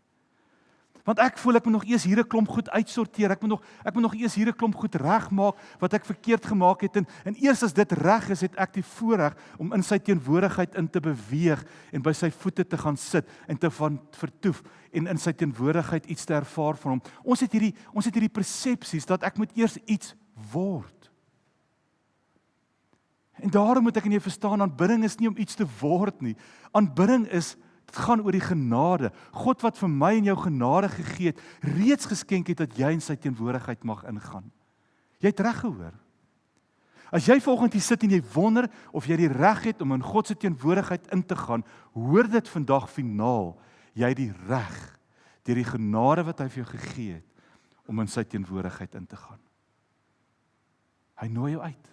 Want ek voel ek moet nog eers hier 'n klomp goed uitsorteer, ek moet nog eers hier 'n klomp goed regmaak wat ek verkeerd gemaak het en eers as dit reg is, het ek die voorreg om in sy teenwoordigheid in te beweeg en by sy voete te gaan sit en te van vertoef en in sy teenwoordigheid iets te ervaar van hom. Ons het hierdie persepsies dat ek moet eers iets word. En daarom moet ek en jy verstaan, aanbidding is nie om iets te word nie. Aanbidding is dit gaan oor die genade. God wat vir my en jou genade gegee het, reeds geskenk het dat jy in sy teenwoordigheid mag ingaan. Jy het reg gehoor. As jy vanoggend hier sit en jy wonder of jy die reg het om in God se teenwoordigheid in te gaan, hoor dit vandag finaal. Jy het die reg deur die genade wat hy vir jou gegee het om in sy teenwoordigheid in te gaan. Hy nooi jou uit.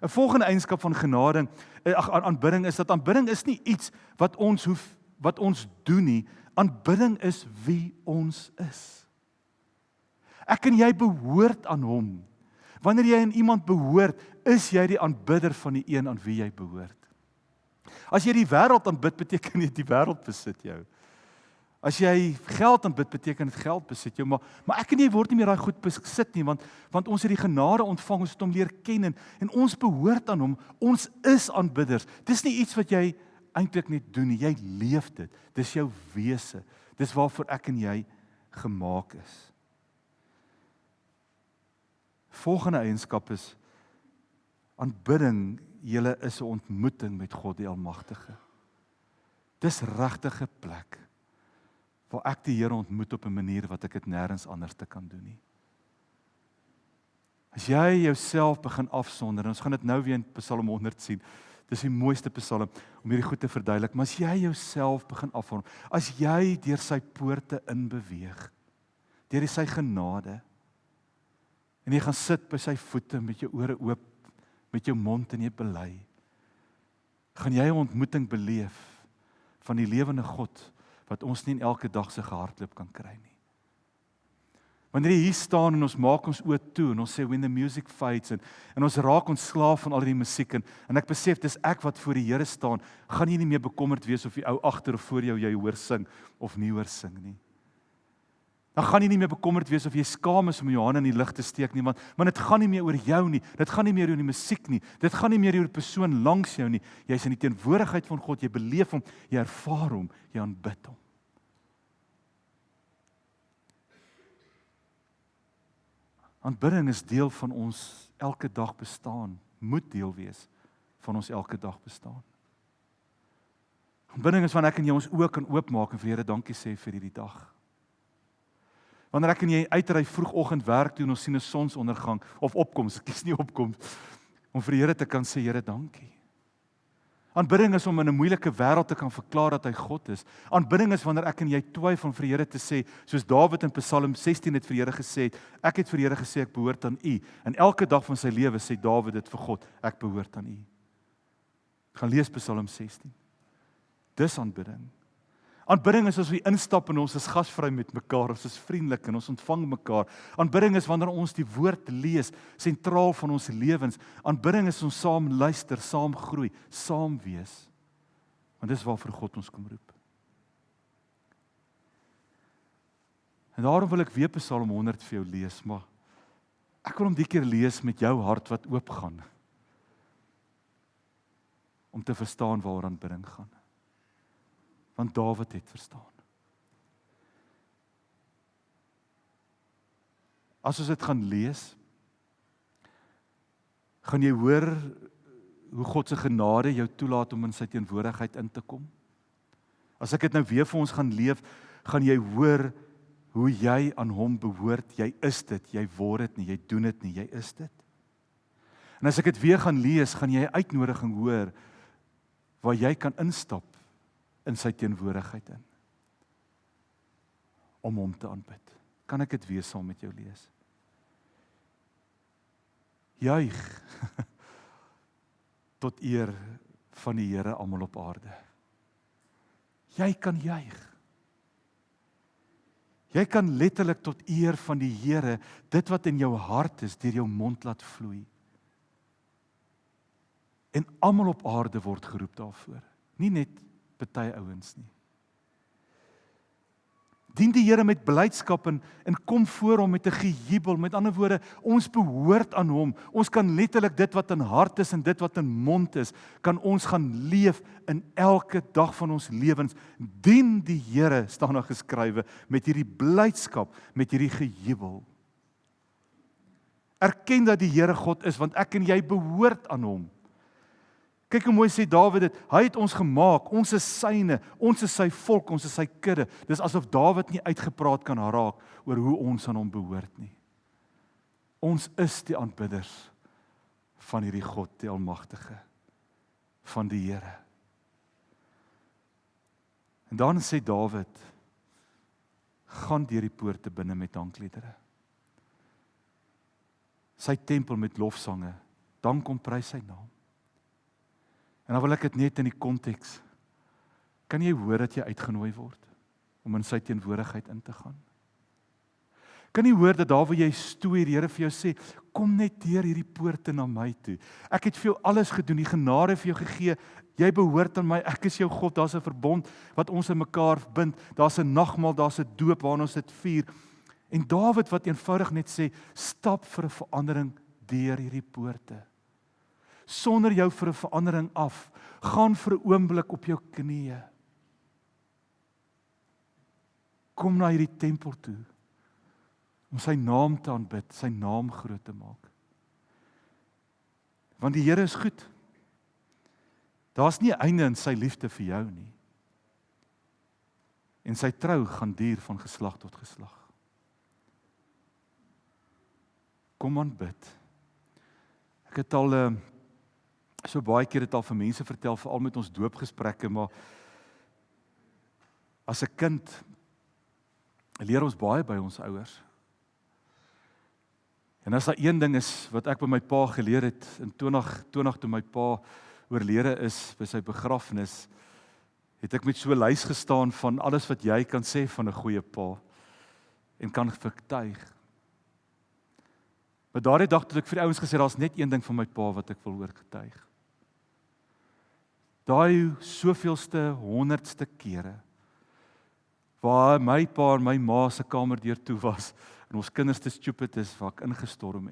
'n volgende eienskap van genade, aanbidding is dat aanbidding is nie iets wat ons doen nie. Aanbidding is wie ons is. Ek en jy behoort aan hom. Wanneer jy aan iemand behoort, is jy die aanbidder van die een aan wie jy behoort. As jy die wêreld aanbid, beteken dit die wêreld besit jou. As jy geld aanbid, beteken dit geld besit jou, maar ek en jy word nie meer daai goed besit nie, want ons het die genade ontvang, ons het hom leer ken en ons behoort aan hom. Ons is aanbidders. Dis nie iets wat jy eintlik net doen nie, jy leef dit. Dis jou wese. Dis waarvoor ek en jy gemaak is. Volgende eienskap is aanbidding, julle is 'n ontmoeting met God die Almagtige. Dis regtig 'n plek waar ek die Here ontmoet op 'n manier wat ek dit nêrens anders te kan doen nie. As jy jouself begin afsonder, en ons gaan dit nou weer in Psalm 100 sien, dis die mooiste psalm om hierdie goed te verduidelik, maar as jy jouself begin afsonder, as jy deur sy poorte inbeweeg, deur sy genade, en jy gaan sit by sy voete met jou ore oop, met jou mond en jy bely, gaan jy 'n ontmoeting beleef van die lewende God, wat ons nie in elke dag se gehardloop kan kry nie. Wanneer jy hier staan en ons maak ons oë toe en ons sê when the music fades en ons raak ontslaaf van al die musiek en ek besef dis ek wat voor die Here staan, gaan jy nie meer bekommerd wees of die ou agter of voor jou jy hoor sing of nie hoor sing nie. Dan gaan jy nie meer bekommerd wees of jy skaam is om jou hande in die lug te steek nie, want dit gaan nie meer oor jou nie, dit gaan nie meer oor die musiek nie, dit gaan nie meer oor die persoon langs jou nie, jy is in die teenwoordigheid van God, jy beleef hom, jy ervaar hom, jy aanbid hom. Aanbidding is deel van ons elke dag bestaan, moet deel wees van ons elke dag bestaan. Aanbidding is wanneer ek en jy ons oë kan oopmaak en vir Here dankie sê vir hierdie dag. Wanneer ek en jy uitry vroegoggend werk toe en ons sien 'n sonsondergang of opkoms, ek kies nie opkoms, om vir die Here te kan sê Here dankie. Aanbidding is om in 'n moeilike wêreld te kan verklaar dat hy God is. Aanbidding is wanneer ek en jy twyfel om vir die Here te sê, soos Dawid in Psalm 16 het vir die Here gesê het, ek het vir die Here gesê ek behoort aan U. En elke dag van sy lewe sê Dawid dit vir God, ek behoort aan U. Gaan lees Psalm 16. Dis aanbidding. Aanbidding is as ons instap en ons is gasvry met mekaar, ons is vriendelik en ons ontvang mekaar. Aanbidding is wanneer ons die woord lees, sentraal van ons lewens. Aanbidding is ons saam luister, saam groei, saam wees. Want dis waarvoor God ons kom roep. En daarom wil ek weer Psalm 100 vir jou lees, maar ek wil hom die keer lees met jou hart wat oopgaan. Om te verstaan waaroor aanbidding gaan. Want Dawid het verstaan. As ons dit gaan lees, gaan jy hoor hoe God se genade jou toelaat om in sy teenwoordigheid in te kom. As ek dit nou weer vir ons gaan leef, gaan jy hoor hoe jy aan hom behoort, jy is dit, jy word dit nie, jy doen dit nie, jy is dit. En as ek dit weer gaan lees, gaan jy 'n uitnodiging hoor, waar jy kan instap in sy teenwoordigheid in, om hom te aanbid. Kan ek dit weer saam met jou lees? Juig tot eer van die Here almal op aarde. Jy kan juig. Jy kan letterlik tot eer van die Here, dit wat in jou hart is, deur jou mond laat vloei. En almal op aarde word geroep daarvoor. Nie net party ouens nie. Dien die Here met blydskap en kom voor hom met 'n gejubel. Met ander woorde, ons behoort aan hom. Ons kan letterlik dit wat in hart is en dit wat in mond is, kan ons gaan leef in elke dag van ons lewens. Dien die Here, staan daar geskrywe, met hierdie blydskap, met hierdie gejubel. Erken dat die Here God is, want ek en jy behoort aan hom. Kyk hoe mooi sê Dawid dit, hy het ons gemaak, ons is syne, ons is sy volk, ons is sy kudde. Dis asof Dawid nie uitgepraat kan raak oor hoe ons aan hom behoort nie. Ons is die aanbidders van hierdie God, die Almagtige, van die Here. En dan sê Dawid, gaan deur die poorte binne met dankliedere. Sy tempel met lofsange, dan kom prys sy naam. En dan wil ek dit net in die konteks. Kan jy hoor dat jy uitgenooi word om in sy teenwoordigheid in te gaan? Kan jy hoor dat daar waar jy stoei, die Here vir jou sê, kom net deur hierdie poorte na my toe. Ek het vir jou alles gedoen, die genade vir jou gegee. Jy behoort aan my, ek is jou God. Daar's 'n verbond wat ons in mekaar bind. Daar's 'n nagmaal, daar's 'n doop waarna ons dit vier. En Dawid wat eenvoudig net sê, stap vir 'n verandering deur hierdie poorte. Sonder jou vir 'n verandering af, gaan vir 'n oomblik op jou knieë. Kom na hierdie tempel toe, om sy naam te aanbid, sy naam groot te maak. Want die Here is goed. Daar's nie 'n einde in sy liefde vir jou nie. En sy trou gaan duur van geslag tot geslag. Kom aanbid. Ek het al so baie keer dit al vir mense vertel, veral met ons doopgesprekke, maar as 'n kind leer ons baie by ons ouers. En as daar een ding is wat ek by my pa geleer het in 20 toe my pa oorlede is by sy begrafnis, het ek met so 'n lys gestaan van alles wat jy kan sê van 'n goeie pa en kan vertuig. Maar daardie dag het ek vir die ouens gesê, daar's net een ding van my pa wat ek wil hoor getuig. Daai soveelste 100ste kere waar my pa en my ma se kamer deur toe was en ons kinders te stupid is waar ek ingestorm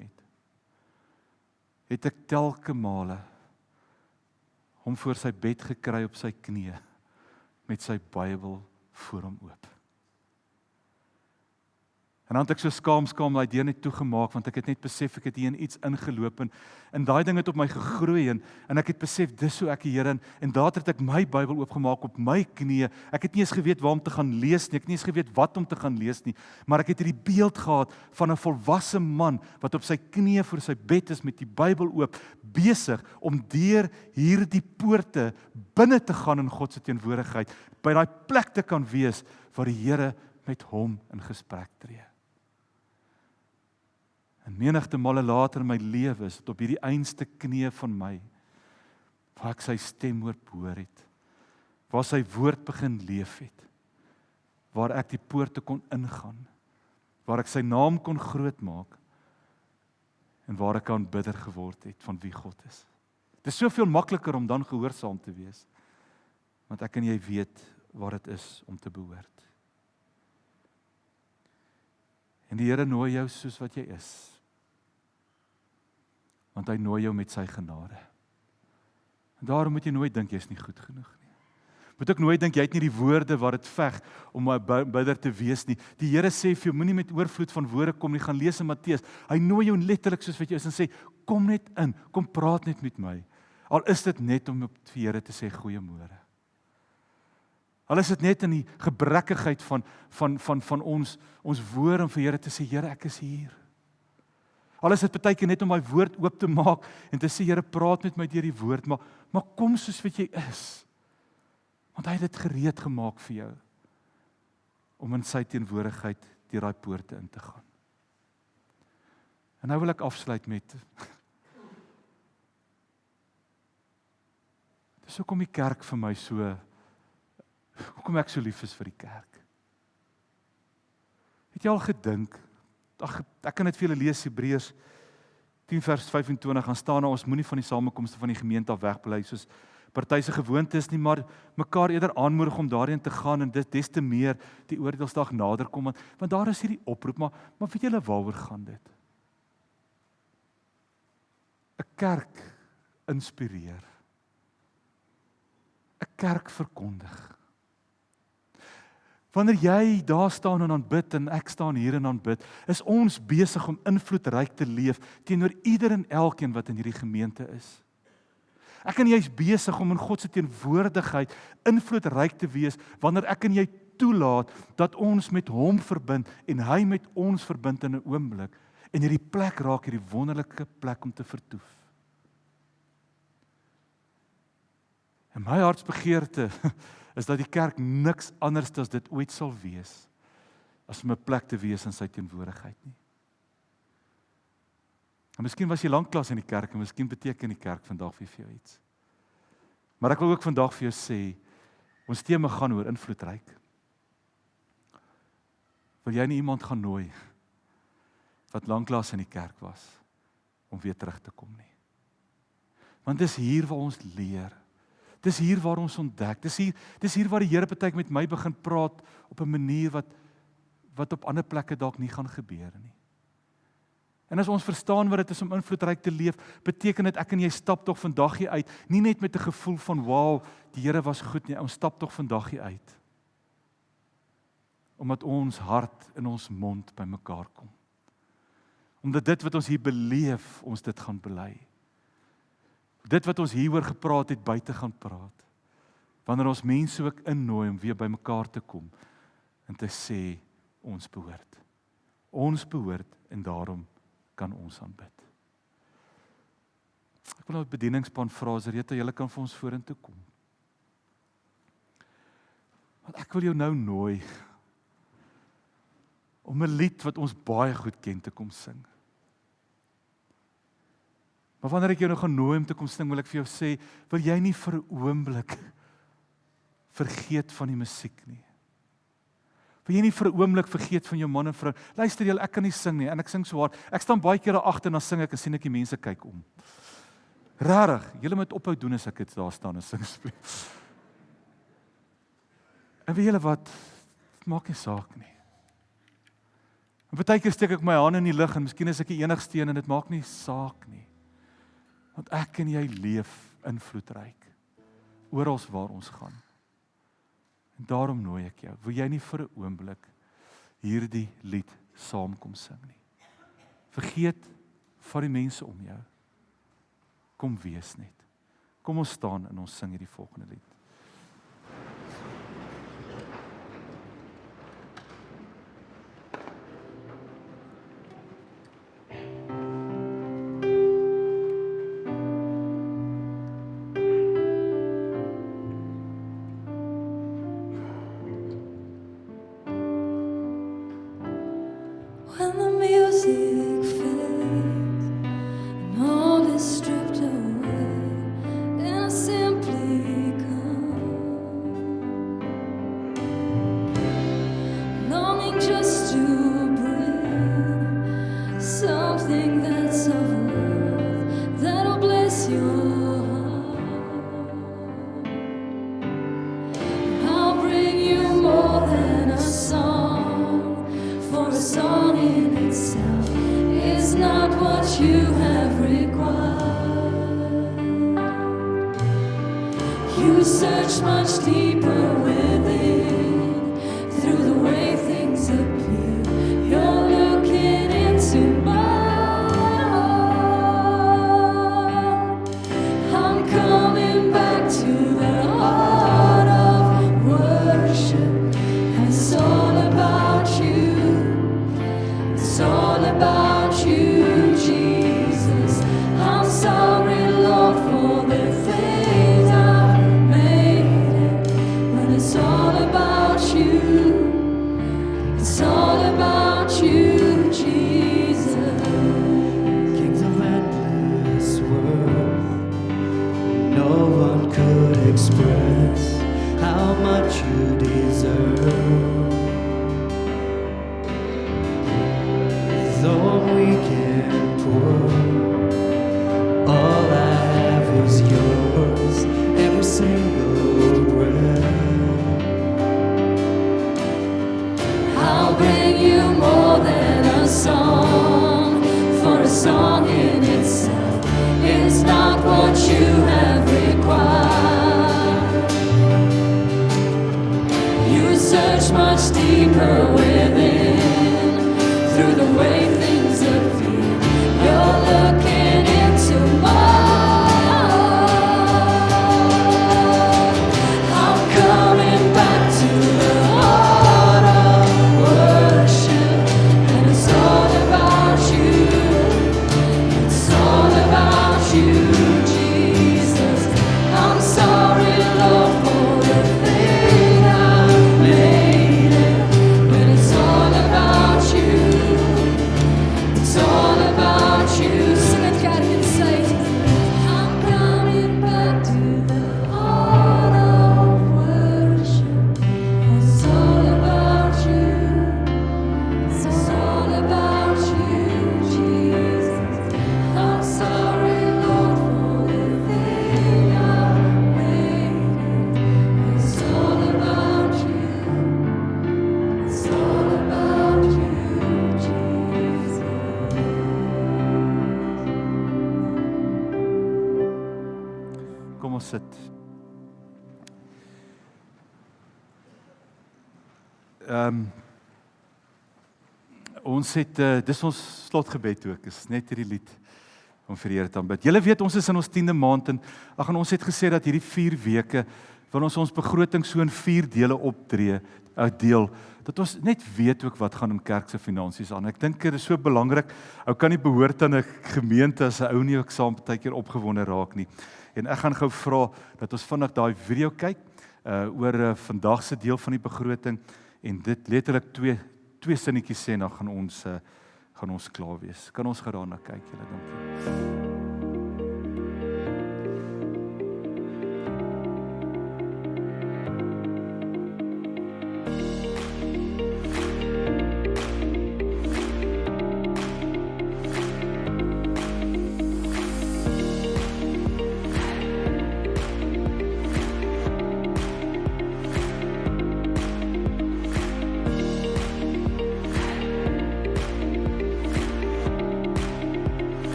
het ek telke male hom voor sy bed gekry op sy knieë met sy Bybel voor hom oop. En dan het ek so skaam daai deur net toegemaak, want ek het net besef, ek het hier in iets ingeloop, en daai ding het op my gegroei, en ek het besef, dis hoe ek die Here, en later het ek my Bybel oopgemaak op my knieë. Ek het nie eens geweet waar om te gaan lees nie, ek het nie eens geweet wat om te gaan lees nie, maar ek het hierdie beeld gehad van 'n volwasse man, wat op sy knieë voor sy bed is met die Bybel oop, besig om deur hierdie poorte binne te gaan in God se teenwoordigheid, by daai plek te kan wees, waar die Here met hom in gesprek tree. En menigte male later in my lewe is dit op hierdie einste knie van my, waar ek sy stem hoor het, waar sy woord begin leef het, waar ek die poorte kon ingaan, waar ek sy naam kon groot maak, en waar ek aanbidder geword het van wie God is. Dit is soveel makliker om dan gehoorsaam te wees, want ek en jy weet waar dit is om te behoort. En die Here nooi jou soos wat jy is, want hy nooi jou met sy genade. En daarom moet jy nooit dink jy is nie goed genoeg nie. Moet ook nooit dink jy het nie die woorde wat dit veg om 'n bidder te wees nie. Die Here sê vir jou, moenie met oorvloed van woorde kom nie, gaan lees in Matteus. Hy nooi jou letterlik soos wat jy is en sê, kom net in, kom praat net met my. Al is dit net om op die Here te sê goeiemôre. Al is dit net in die gebrekkigheid van ons woord om vir Here te sê, Here, ek is hier. Al is dit partykeer net om my woord oop te maak en te sê, Here, praat met my deur die woord, maar kom soos wat jy is. Want hy het dit gereed gemaak vir jou om in sy teenwoordigheid deur daai poorte in te gaan. En nou wil ek afsluit met dis hoekom die kerk vir my hoekom ek so lief is vir die kerk. Het jy al gedink, ek kan dit vir julle lees, Hebreërs 10 vers 25, gaan staan daar, ons moenie van die samekomste van die gemeente af wegbly, soos party se gewoonte is nie, maar mekaar eerder aanmoedig om daarheen te gaan, en dit des te meer die oordeelsdag nader kom, want daar is hierdie oproep, maar weet julle waaroor gaan dit? 'n Kerk inspireer. 'n Kerk verkondig. Wanneer jy daar staan en aanbid en ek staan hier en aanbid, is ons besig om invloedryk te leef teenoor ieder en elkeen wat in hierdie gemeente is. Ek en jy is besig om in God se teenwoordigheid invloedryk te wees wanneer ek en jy toelaat dat ons met hom verbind en hy met ons verbind in 'n oomblik en hierdie plek raak hierdie wonderlike plek om te vertoef. En my hartsbegeerte is dat die kerk niks anders as dit ooit sal wees as om 'n plek te wees in sy teenwoordigheid nie. En miskien was jy lanklaas in die kerk en miskien beteken die kerk vandag vir jou iets. Maar ek wil ook vandag vir jou sê, ons tema gaan oor invloedryk. Wil jy nie iemand gaan nooi wat lanklaas in die kerk was om weer terug te kom nie? Want dis hier waar ons leer. Dis hier waar ons ontdek. Dis hier waar die Here partykeer met my begin praat op 'n manier wat op ander plekke dalk nie gaan gebeur nie. En as ons verstaan wat dit is om invloedryk te leef, beteken dit ek en jy stap tog vandag hier uit, nie net met 'n gevoel van wow, die Here was goed nie, ons stap tog vandag hier uit. Omdat ons hart in ons mond by mekaar kom. Omdat dit wat ons hier beleef, ons dit gaan bely. Dit wat ons hieroor gepraat het, buite gaan praat. Wanneer ons mense ook innooi om weer by mekaar te kom en te sê, ons behoort. Ons behoort en daarom kan ons aanbid. Ek wil nou 'n bedieningspan vra, as Rita, julle kan vir ons vorentoe kom. Want ek wil jou nou nooi om 'n lied wat ons baie goed ken te kom sing. Maar wanneer ek jou nou gaan nooi om te kom sing, wil ek vir jou sê, wil jy nie vir 'n oomblik vergeet van die musiek nie. Wil jy nie vir 'n oomblik vergeet van jou man en vrou. Luister julle, ek kan nie sing nie en ek sing so hard. Ek staan baie keer daar agter en dan sing ek en sien ek die mense kyk om. Rarig, julle moet ophou doen as ek dit daar staan en sing speel. En weet julle wat? Dit maak nie saak nie. En partykeer steek ek my hande in die lug en miskien is ek die enigste een en dit maak nie saak nie. Want ek en jy leef invloedryk oral waar ons gaan. En daarom nooi ek jou, wil jy nie vir 'n oomblik hierdie lied saam kom sing nie. Vergeet van die mense om jou. Kom wees net. Kom ons staan en ons sing hierdie volgende lied. When the music fades and all is stripped away, then I simply come, longing just to bring something that's of worth that'll bless your heart. I'll bring you more than a song, for a song in itself is not what you have required. You search much deeper within, through the way things appear. You're looking into my heart. I'm coming back to the heart of worship. I'll bring you more than a song, for a song in itself is not what you have required. You search much deeper within, through the way things appear. You're looking into mine. I'm coming back to the heart of worship, and it's all about you. It's all about you, Jesus. I'm sorry, Lord, for the thing I've made it, but it's all about you. It's all about you. Sing it, God, and say it. I'm coming back to the heart of worship. It's all about you. It's all about you, Jesus. I'm sorry, Lord, for the thing I've made. It's all about you. It's all about you, Jesus. Kom ons sit. Ons het dis ons slotgebed ook. Is net hierdie lied om vir die Here te aanbid. Julle weet ons is in ons 10de maand en ons het gesê dat hierdie 4 weke wil ons begroting so in 4 dele uitdeel. Dat ons net weet ook wat gaan in kerk se finansies aan. Ek dink dit is so belangrik. Ou kan nie behoort aan 'n gemeente as 'n ou nie ook saam partykeer opgewonde raak nie. En ek gaan gou vra dat ons vinnig daai video kyk oor vandag se deel van die begroting en dit letterlik twee sinnetjies sê en dan gaan ons klaar wees. Kan ons gou daarna kyk, julle, dankie.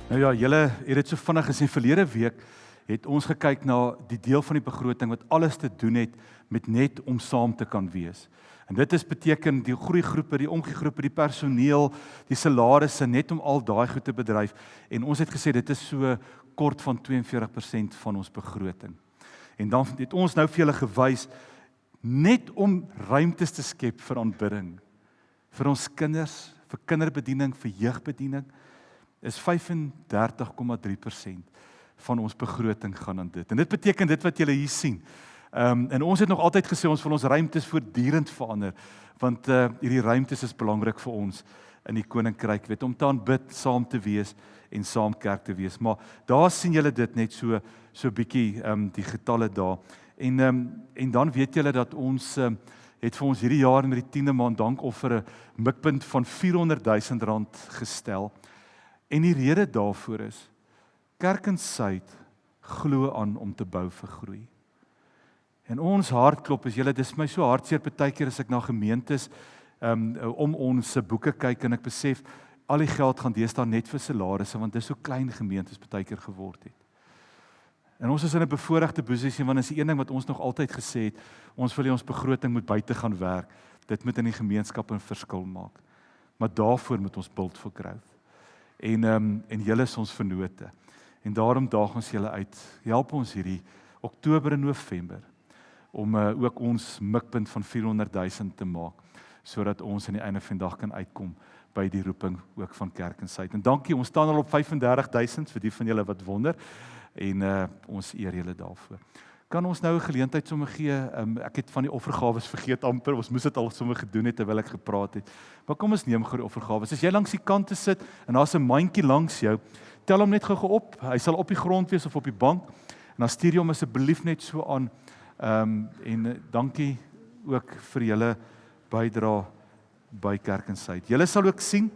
Nou ja, julle het dit so vinnig gesien verlede week het ons gekyk na die deel van die begroting wat alles te doen het met net om saam te kan wees. En dit beteken die groeigroepe, die omgiegroepe, die personeel, die salarisse, net om al daai goed te bedryf. En ons het gesê dit is so kort van 42% van ons begroting. En dan het ons nou vir julle gewys net om ruimtes te skep vir aanbidding, vir ons kinders, vir kinderbediening, vir jeugbediening, is 35,3% van ons begroting gaan aan dit. En dit beteken dit wat julle hier sien. En ons het nog altyd gesê ons wil ons ruimtes voortdurend verander, want hierdie ruimtes is belangrik vir ons in die koninkryk, weet, om te aanbid, saam te wees en saam kerk te wees. Maar daar sien julle dit net so bietjie die getalle daar. En dan weet julle dat ons het vir ons hierdie jaar in die 10de maand dankoffer 'n mikpunt van R400,000 gestel. En die rede daarvoor is Kerk in Suid glo aan om te bou vir groei. En ons hartklop is julle, dis my so hartseer partykeer as ek na gemeentes om ons se boeke kyk en ek besef al die geld gaan deesdae net vir salarisse want dis so klein gemeentes partykeer geword het. En ons is in 'n bevoordeelde posisie want is die een ding wat ons nog altyd gesê het, ons wil hê ons begroting moet buite gaan werk. Dit moet in die gemeenskap 'n verskil maak. Maar daarvoor moet ons build for growth. En julle is ons vennote. En daarom daag ons julle uit. Help ons hierdie Oktober en November om ook ons mikpunt van 400,000 te maak sodat ons aan die einde van die dag kan uitkom by die roeping ook van Kerk en Suid. En dankie, ons staan al op 35,000 vir die van julle wat wonder en ons eer julle daarvoor. Kan ons nou 'n geleentheid sommer gee? Ek het van die offergawes vergeet amper. Ons moes dit al sommer gedoen het terwyl ek gepraat het. Maar kom ons neem gou die offergawes. As jy langs die kante sit en daar's 'n mandjie langs jou, tel hom net gou op. Hy sal op die grond wees of op die bank. En dan stuur jy hom asseblief net so aan. En dankie ook vir julle bydrae by Kerk en Suid. Julle sal ook sien,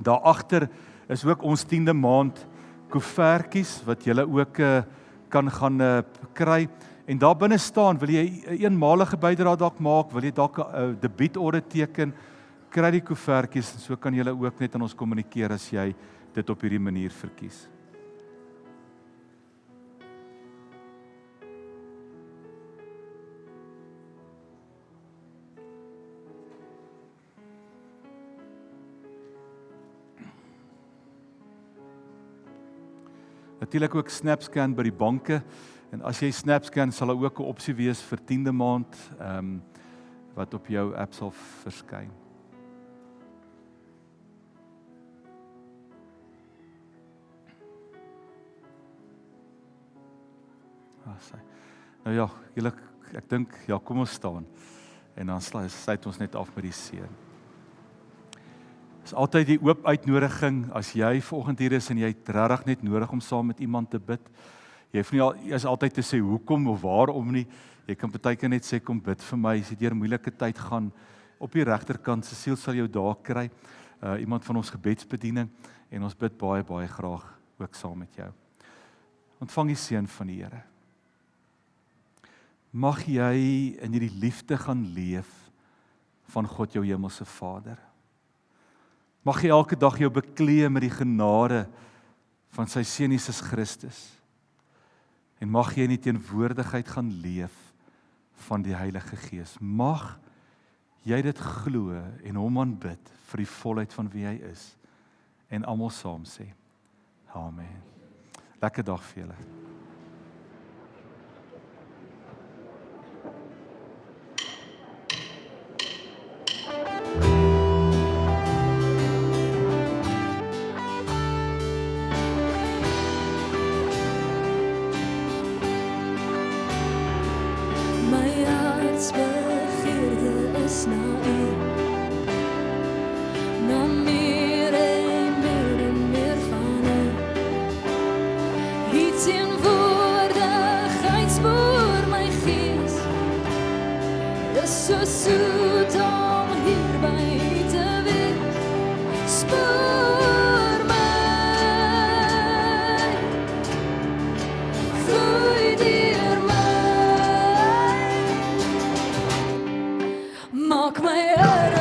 daar agter is ook ons 10de maand koevertjies wat julle ook kan gaan kry. En daar binne staan, wil jy 'n eenmalige bydrae dalk maak, wil jy dalk 'n debietorde teken, kry die koevertjies en so kan julle ook net aan ons kommunikeer as jy dit op hierdie manier verkies. Natuurlik ook SnapScan by die banke en as jy SnapScan sal daar ook 'n opsie wees vir 10de maand wat op jou app sal verskyn. Nou ja, julle ek dink ja, kom ons staan en dan sluit ons net af met die seën. Is altyd die oop uitnodiging as jy vanoggend hier is en jy het regtig net nodig om saam met iemand te bid. Jy hoef nie eers altyd te sê hoekom of waarom nie. Jy kan partykeer net sê kom bid vir my as jy deur 'n moeilike tyd gaan. Op die regterkant Cecile sal jou daar kry. Iemand van ons gebedsbediening en ons bid baie baie graag ook saam met jou. Ontvang die seën van die Here. Mag jy in hierdie liefde gaan leef van God jou hemelse Vader. Mag jy elke dag jou bekleë met die genade van sy Seun Jesus Christus. En mag jy in die teenwoordigheid gaan leef van die Heilige Gees. Mag jy dit glo en hom aanbid vir die volheid van wie hy is. En almal saam sê, amen. Lekker dag vir julle. So soet om hier by te wees. Spoor my, vloei deur my, maak my